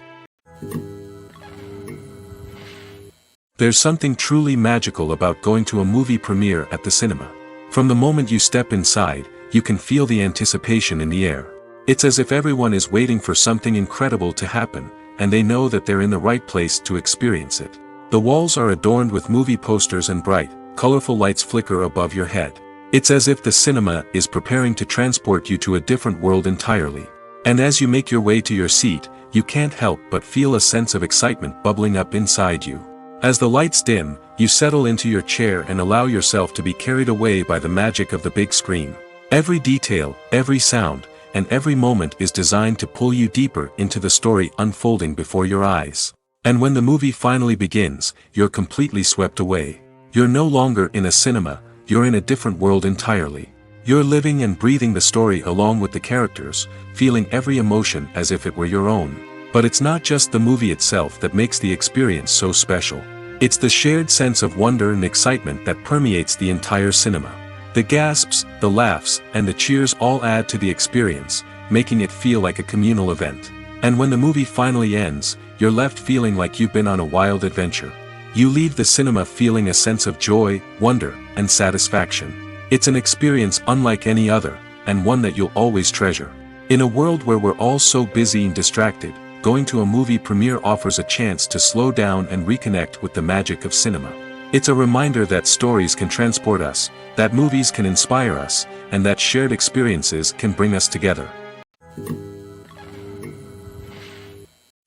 There's something truly magical about going to a movie premiere at the cinema. From the moment you step inside, you can feel the anticipation in the air. It's as if everyone is waiting for something incredible to happen, and they know that they're in the right place to experience it. The walls are adorned with movie posters and bright, colorful lights flicker above your head. It's as if the cinema is preparing to transport you to a different world entirely. And as you make your way to your seat, you can't help but feel a sense of excitement bubbling up inside you. As the lights dim, you settle into your chair and allow yourself to be carried away by the magic of the big screen. Every detail, every sound, and every moment is designed to pull you deeper into the story unfolding before your eyes. And when the movie finally begins, you're completely swept away. You're no longer in a cinema, you're in a different world entirely. You're living and breathing the story along with the characters, feeling every emotion as if it were your own. But it's not just the movie itself that makes the experience so special. It's the shared sense of wonder and excitement that permeates the entire cinema. The gasps, the laughs, and the cheers all add to the experience, making it feel like a communal event. And when the movie finally ends, you're left feeling like you've been on a wild adventure. You leave the cinema feeling a sense of joy, wonder, and satisfaction. It's an experience unlike any other, and one that you'll always treasure. In a world where we're all so busy and distracted, going to a movie premiere offers a chance to slow down and reconnect with the magic of cinema. It's a reminder that stories can transport us, that movies can inspire us, and that shared experiences can bring us together.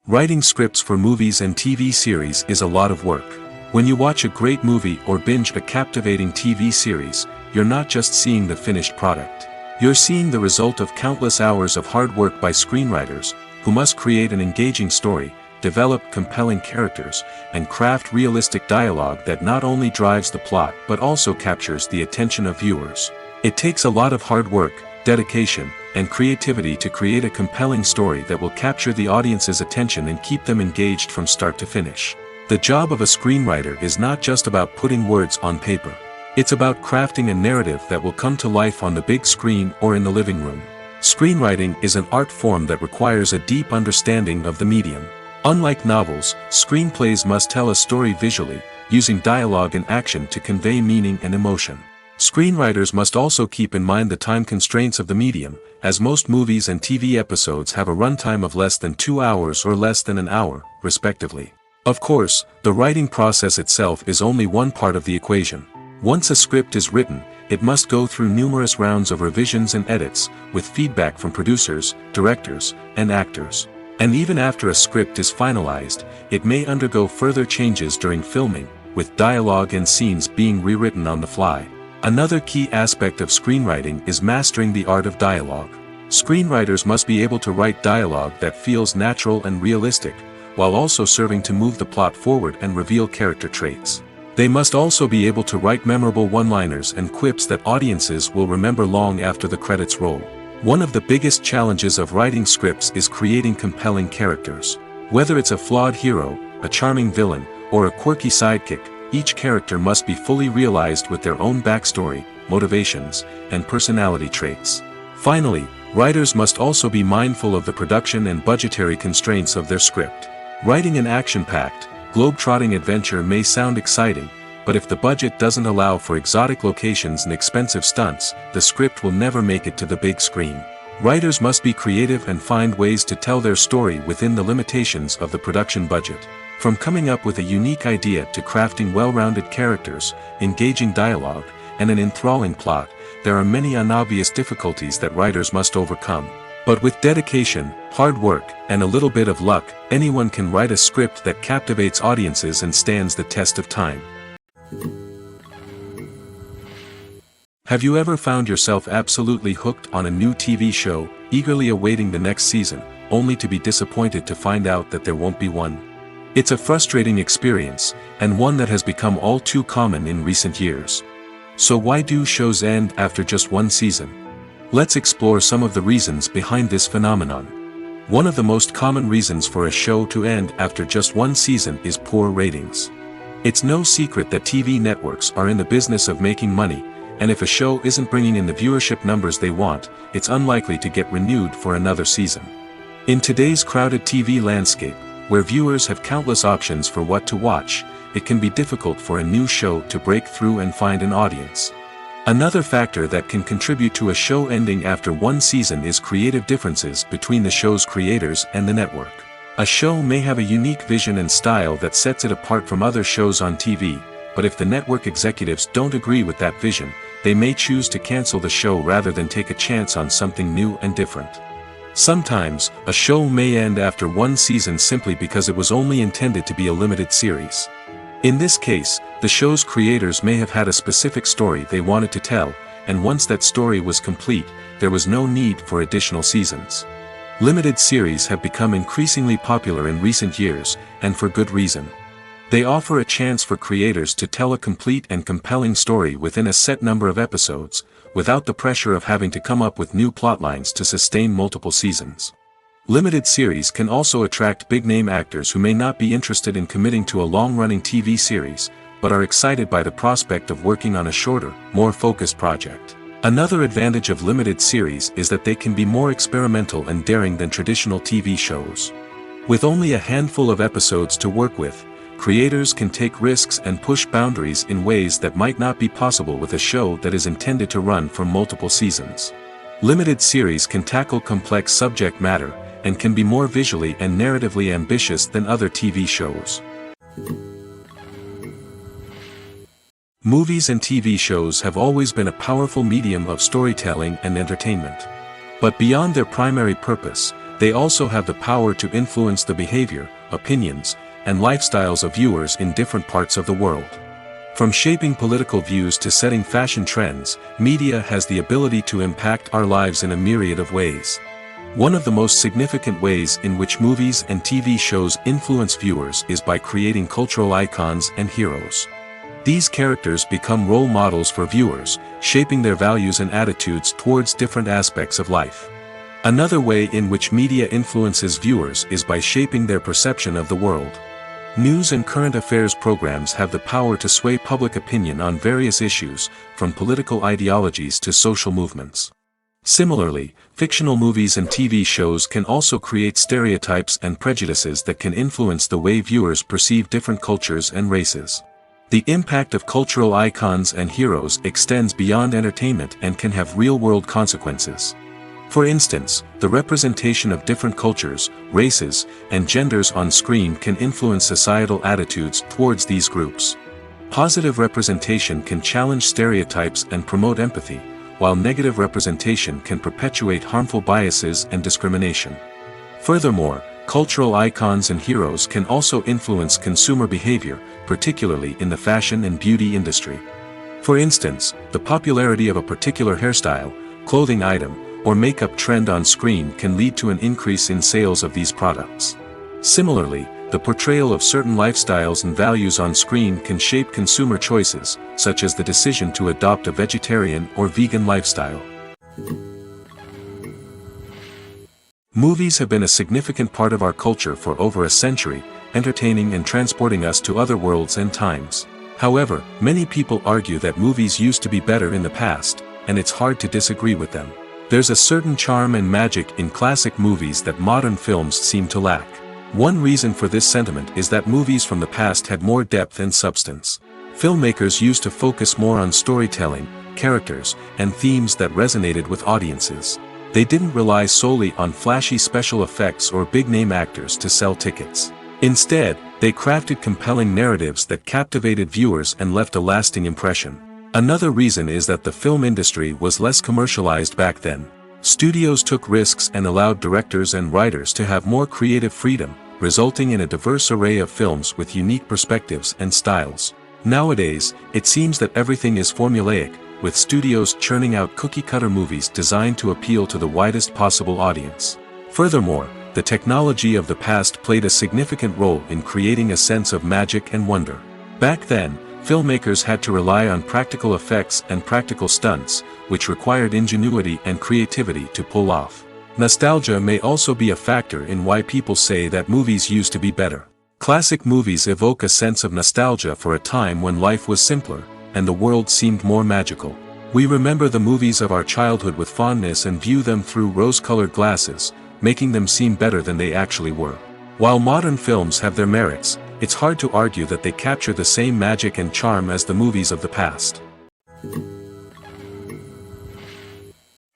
Writing scripts for movies and TV series is a lot of work. When you watch a great movie or binge a captivating TV series, you're not just seeing the finished product. You're seeing the result of countless hours of hard work by screenwriters, who must create an engaging story, develop compelling characters, and craft realistic dialogue that not only drives the plot but also captures the attention of viewers. It takes a lot of hard work, dedication, and creativity to create a compelling story that will capture the audience's attention and keep them engaged from start to finish. The job of a screenwriter is not just about putting words on paper. It's about crafting a narrative that will come to life on the big screen or in the living room. Screenwriting is an art form that requires a deep understanding of the medium. Unlike novels, screenplays must tell a story visually, using dialogue and action to convey meaning and emotion. Screenwriters must also keep in mind the time constraints of the medium, as most movies and TV episodes have a runtime of less than 2 hours or less than an hour, respectively. Of course, the writing process itself is only one part of the equation. Once a script is written, it must go through numerous rounds of revisions and edits, with feedback from producers, directors, and actors. And even after a script is finalized, it may undergo further changes during filming, with dialogue and scenes being rewritten on the fly. Another key aspect of screenwriting is mastering the art of dialogue. Screenwriters must be able to write dialogue that feels natural and realistic, while also serving to move the plot forward and reveal character traits. They must also be able to write memorable one-liners and quips that audiences will remember long after the credits roll. One of the biggest challenges of writing scripts is creating compelling characters. Whether it's a flawed hero, a charming villain, or a quirky sidekick, each character must be fully realized with their own backstory, motivations, and personality traits. Finally, writers must also be mindful of the production and budgetary constraints of their script. Writing an action-packed, globe-trotting adventure may sound exciting, but if the budget doesn't allow for exotic locations and expensive stunts, the script will never make it to the big screen. Writers must be creative and find ways to tell their story within the limitations of the production budget. From coming up with a unique idea to crafting well-rounded characters, engaging dialogue, and an enthralling plot, there are many unobvious difficulties that writers must overcome. But with dedication, hard work, and a little bit of luck, anyone can write a script that captivates audiences and stands the test of time. Have you ever found yourself absolutely hooked on a new TV show, eagerly awaiting the next season, only to be disappointed to find out that there won't be one? It's a frustrating experience, and one that has become all too common in recent years. So why do shows end after just one season? Let's explore some of the reasons behind this phenomenon. One of the most common reasons for a show to end after just one season is poor ratings. It's no secret that TV networks are in the business of making money, and if a show isn't bringing in the viewership numbers they want, it's unlikely to get renewed for another season. In today's crowded TV landscape, where viewers have countless options for what to watch, it can be difficult for a new show to break through and find an audience. Another factor that can contribute to a show ending after one season is creative differences between the show's creators and the network. A show may have a unique vision and style that sets it apart from other shows on TV, but if the network executives don't agree with that vision, they may choose to cancel the show rather than take a chance on something new and different. Sometimes, a show may end after one season simply because it was only intended to be a limited series. In this case, the show's creators may have had a specific story they wanted to tell, and once that story was complete, there was no need for additional seasons. Limited series have become increasingly popular in recent years, and for good reason. They offer a chance for creators to tell a complete and compelling story within a set number of episodes, without the pressure of having to come up with new plotlines to sustain multiple seasons. Limited series can also attract big-name actors who may not be interested in committing to a long-running TV series, but are excited by the prospect of working on a shorter, more focused project. Another advantage of limited series is that they can be more experimental and daring than traditional TV shows. With only a handful of episodes to work with, creators can take risks and push boundaries in ways that might not be possible with a show that is intended to run for multiple seasons. Limited series can tackle complex subject matter, and can be more visually and narratively ambitious than other TV shows. Movies and TV shows have always been a powerful medium of storytelling and entertainment. But beyond their primary purpose, they also have the power to influence the behavior, opinions, and lifestyles of viewers in different parts of the world. From shaping political views to setting fashion trends, media has the ability to impact our lives in a myriad of ways. One of the most significant ways in which movies and TV shows influence viewers is by creating cultural icons and heroes. These characters become role models for viewers, shaping their values and attitudes towards different aspects of life. Another way in which media influences viewers is by shaping their perception of the world. News and current affairs programs have the power to sway public opinion on various issues, from political ideologies to social movements. Similarly, fictional movies and TV shows can also create stereotypes and prejudices that can influence the way viewers perceive different cultures and races. The impact of cultural icons and heroes extends beyond entertainment and can have real-world consequences. For instance, the representation of different cultures, races, and genders on screen can influence societal attitudes towards these groups. Positive representation can challenge stereotypes and promote empathy, while negative representation can perpetuate harmful biases and discrimination. Furthermore, cultural icons and heroes can also influence consumer behavior, particularly in the fashion and beauty industry. For instance, the popularity of a particular hairstyle, clothing item, or makeup trend on screen can lead to an increase in sales of these products. Similarly, the portrayal of certain lifestyles and values on screen can shape consumer choices, such as the decision to adopt a vegetarian or vegan lifestyle. Movies have been a significant part of our culture for over a century, entertaining and transporting us to other worlds and times. However, many people argue that movies used to be better in the past, and it's hard to disagree with them. There's a certain charm and magic in classic movies that modern films seem to lack. One reason for this sentiment is that movies from the past had more depth and substance. Filmmakers used to focus more on storytelling, characters, and themes that resonated with audiences. They didn't rely solely on flashy special effects or big-name actors to sell tickets. Instead, they crafted compelling narratives that captivated viewers and left a lasting impression. Another reason is that the film industry was less commercialized back then. Studios took risks and allowed directors and writers to have more creative freedom, resulting in a diverse array of films with unique perspectives and styles. Nowadays, it seems that everything is formulaic, with studios churning out cookie-cutter movies designed to appeal to the widest possible audience. Furthermore, the technology of the past played a significant role in creating a sense of magic and wonder. Back then, filmmakers had to rely on practical effects and practical stunts, which required ingenuity and creativity to pull off. Nostalgia may also be a factor in why people say that movies used to be better. Classic movies evoke a sense of nostalgia for a time when life was simpler, and the world seemed more magical. We remember the movies of our childhood with fondness and view them through rose-colored glasses, making them seem better than they actually were. While modern films have their merits, it's hard to argue that they capture the same magic and charm as the movies of the past.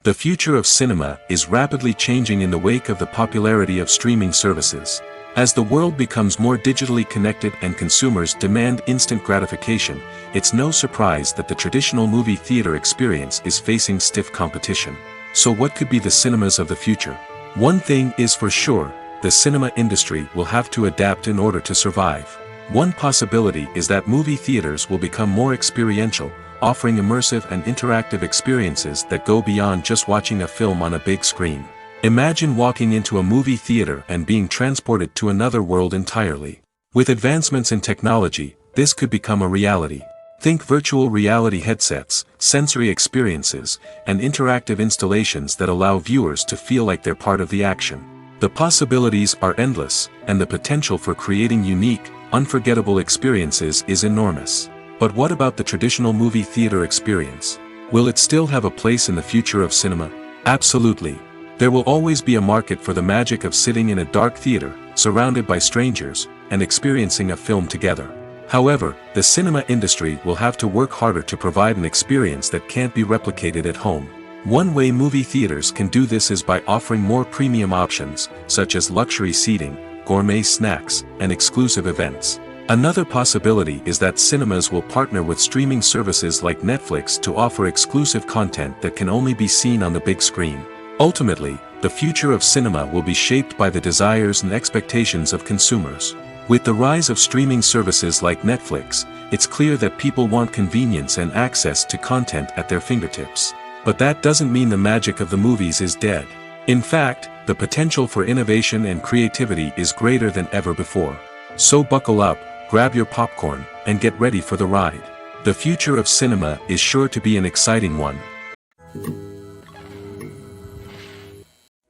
The future of cinema is rapidly changing in the wake of the popularity of streaming services. As the world becomes more digitally connected and consumers demand instant gratification, it's no surprise that the traditional movie theater experience is facing stiff competition. So what could be the cinemas of the future? One thing is for sure, the cinema industry will have to adapt in order to survive. One possibility is that movie theaters will become more experiential, offering immersive and interactive experiences that go beyond just watching a film on a big screen. Imagine walking into a movie theater and being transported to another world entirely. With advancements in technology, this could become a reality. Think virtual reality headsets, sensory experiences, and interactive installations that allow viewers to feel like they're part of the action. The possibilities are endless, and the potential for creating unique, unforgettable experiences is enormous. But what about the traditional movie theater experience? Will it still have a place in the future of cinema? Absolutely. There will always be a market for the magic of sitting in a dark theater, surrounded by strangers, and experiencing a film together. However, the cinema industry will have to work harder to provide an experience that can't be replicated at home. One way movie theaters can do this is by offering more premium options, such as luxury seating, gourmet snacks, and exclusive events. Another possibility is that cinemas will partner with streaming services like Netflix to offer exclusive content that can only be seen on the big screen. Ultimately, the future of cinema will be shaped by the desires and expectations of consumers. With the rise of streaming services like Netflix, it's clear that people want convenience and access to content at their fingertips. But that doesn't mean the magic of the movies is dead. In fact, the potential for innovation and creativity is greater than ever before. So buckle up, grab your popcorn, and get ready for the ride. The future of cinema is sure to be an exciting one.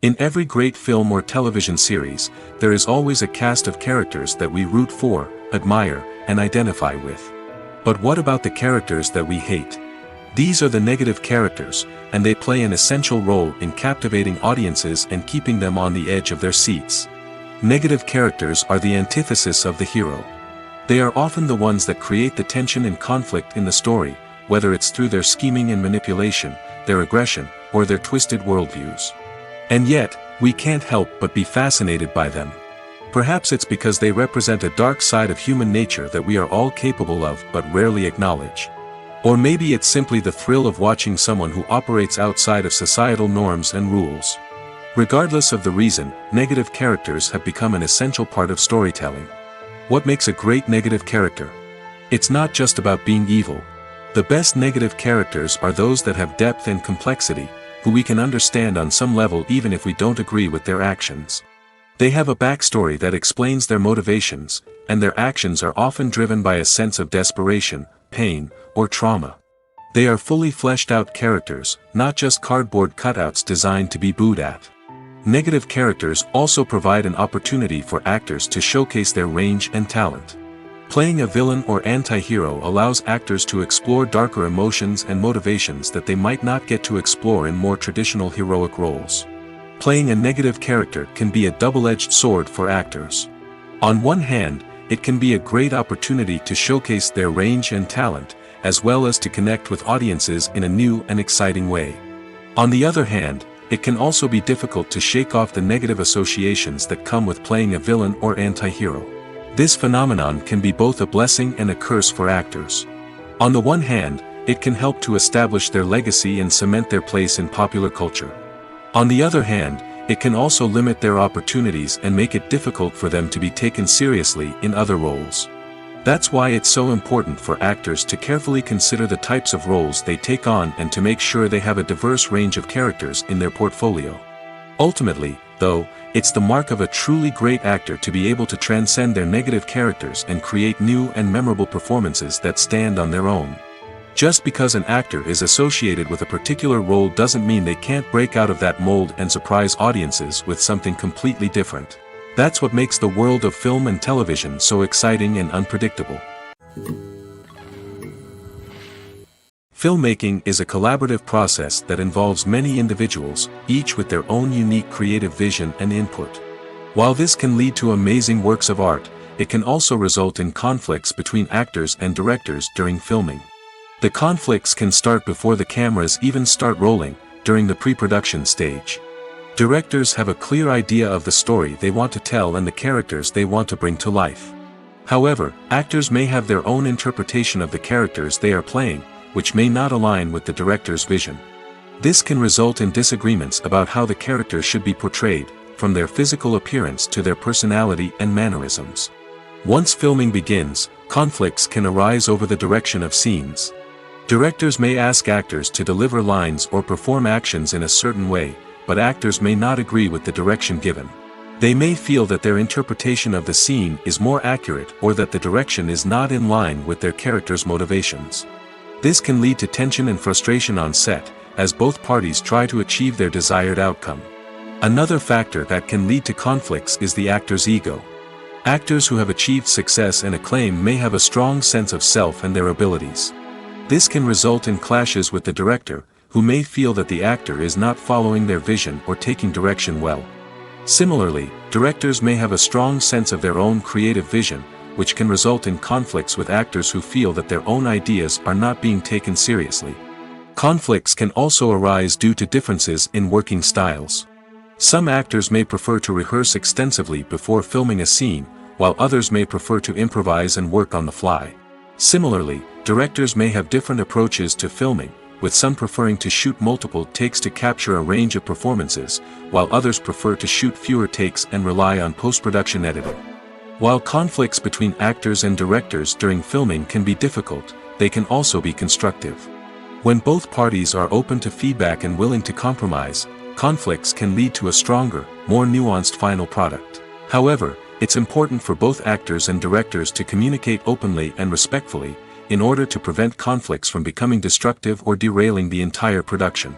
In every great film or television series, there is always a cast of characters that we root for, admire, and identify with. But what about the characters that we hate? These are the negative characters, and they play an essential role in captivating audiences and keeping them on the edge of their seats. Negative characters are the antithesis of the hero. They are often the ones that create the tension and conflict in the story, whether it's through their scheming and manipulation, their aggression, or their twisted worldviews. And yet, we can't help but be fascinated by them. Perhaps it's because they represent a dark side of human nature that we are all capable of but rarely acknowledge. Or maybe it's simply the thrill of watching someone who operates outside of societal norms and rules. Regardless of the reason, negative characters have become an essential part of storytelling. What makes a great negative character? It's not just about being evil. The best negative characters are those that have depth and complexity, who we can understand on some level even if we don't agree with their actions. They have a backstory that explains their motivations, and their actions are often driven by a sense of desperation, pain, or trauma. They are fully fleshed out characters, not just cardboard cutouts designed to be booed at. Negative characters also provide an opportunity for actors to showcase their range and talent. Playing a villain or anti-hero allows actors to explore darker emotions and motivations that they might not get to explore in more traditional heroic roles. Playing a negative character can be a double-edged sword for actors. On one hand, it can be a great opportunity to showcase their range and talent, as well as to connect with audiences in a new and exciting way. On the other hand, it can also be difficult to shake off the negative associations that come with playing a villain or anti-hero. This phenomenon can be both a blessing and a curse for actors. On the one hand, it can help to establish their legacy and cement their place in popular culture. On the other hand, it can also limit their opportunities and make it difficult for them to be taken seriously in other roles. That's why it's so important for actors to carefully consider the types of roles they take on and to make sure they have a diverse range of characters in their portfolio. Ultimately, though, it's the mark of a truly great actor to be able to transcend their negative characters and create new and memorable performances that stand on their own. Just because an actor is associated with a particular role doesn't mean they can't break out of that mold and surprise audiences with something completely different. That's what makes the world of film and television so exciting and unpredictable. Filmmaking is a collaborative process that involves many individuals, each with their own unique creative vision and input. While this can lead to amazing works of art, it can also result in conflicts between actors and directors during filming. The conflicts can start before the cameras even start rolling, during the pre-production stage. Directors have a clear idea of the story they want to tell and the characters they want to bring to life. However, actors may have their own interpretation of the characters they are playing, which may not align with the director's vision. This can result in disagreements about how the characters should be portrayed, from their physical appearance to their personality and mannerisms. Once filming begins, conflicts can arise over the direction of scenes. Directors may ask actors to deliver lines or perform actions in a certain way, but actors may not agree with the direction given. They may feel that their interpretation of the scene is more accurate or that the direction is not in line with their character's motivations. This can lead to tension and frustration on set, as both parties try to achieve their desired outcome. Another factor that can lead to conflicts is the actor's ego. Actors who have achieved success and acclaim may have a strong sense of self and their abilities. This can result in clashes with the director, who may feel that the actor is not following their vision or taking direction well. Similarly, directors may have a strong sense of their own creative vision, which can result in conflicts with actors who feel that their own ideas are not being taken seriously. Conflicts can also arise due to differences in working styles. Some actors may prefer to rehearse extensively before filming a scene, while others may prefer to improvise and work on the fly. Similarly, directors may have different approaches to filming, with some preferring to shoot multiple takes to capture a range of performances, while others prefer to shoot fewer takes and rely on post-production editing. While conflicts between actors and directors during filming can be difficult, they can also be constructive. When both parties are open to feedback and willing to compromise, conflicts can lead to a stronger, more nuanced final product. However, it's important for both actors and directors to communicate openly and respectfully, in order to prevent conflicts from becoming destructive or derailing the entire production.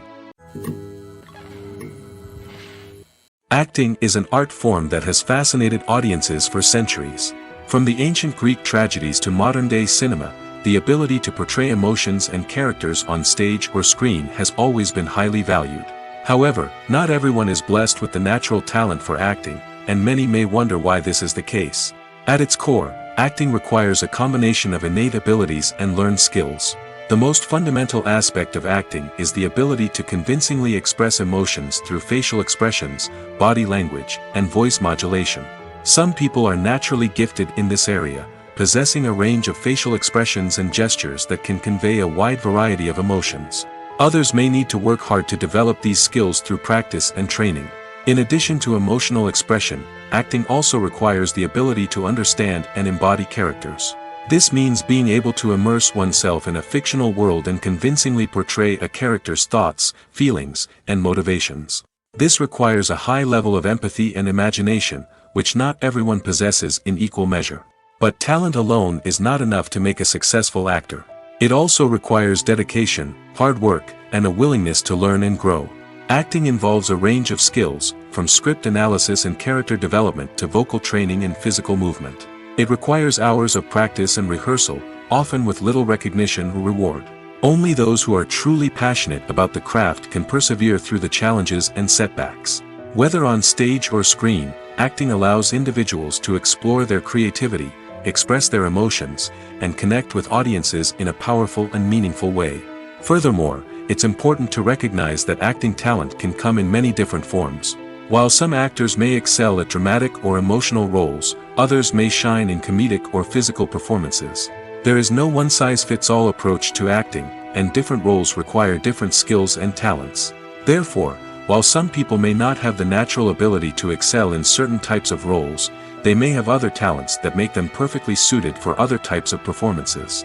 Acting is an art form that has fascinated audiences for centuries. From the ancient Greek tragedies to modern-day cinema, the ability to portray emotions and characters on stage or screen has always been highly valued. However, not everyone is blessed with the natural talent for acting, and many may wonder why this is the case. At its core, acting requires a combination of innate abilities and learned skills. The most fundamental aspect of acting is the ability to convincingly express emotions through facial expressions, body language, and voice modulation. Some people are naturally gifted in this area, possessing a range of facial expressions and gestures that can convey a wide variety of emotions. Others may need to work hard to develop these skills through practice and training. In addition to emotional expression, acting also requires the ability to understand and embody characters. This means being able to immerse oneself in a fictional world and convincingly portray a character's thoughts, feelings, and motivations. This requires a high level of empathy and imagination, which not everyone possesses in equal measure. But talent alone is not enough to make a successful actor. It also requires dedication, hard work, and a willingness to learn and grow. Acting involves a range of skills, from script analysis and character development to vocal training and physical movement. It requires hours of practice and rehearsal, often with little recognition or reward. Only those who are truly passionate about the craft can persevere through the challenges and setbacks. Whether on stage or screen, acting allows individuals to explore their creativity, express their emotions, and connect with audiences in a powerful and meaningful way. Furthermore, it's important to recognize that acting talent can come in many different forms. While some actors may excel at dramatic or emotional roles, others may shine in comedic or physical performances. There is no one-size-fits-all approach to acting, and different roles require different skills and talents. Therefore, while some people may not have the natural ability to excel in certain types of roles, they may have other talents that make them perfectly suited for other types of performances.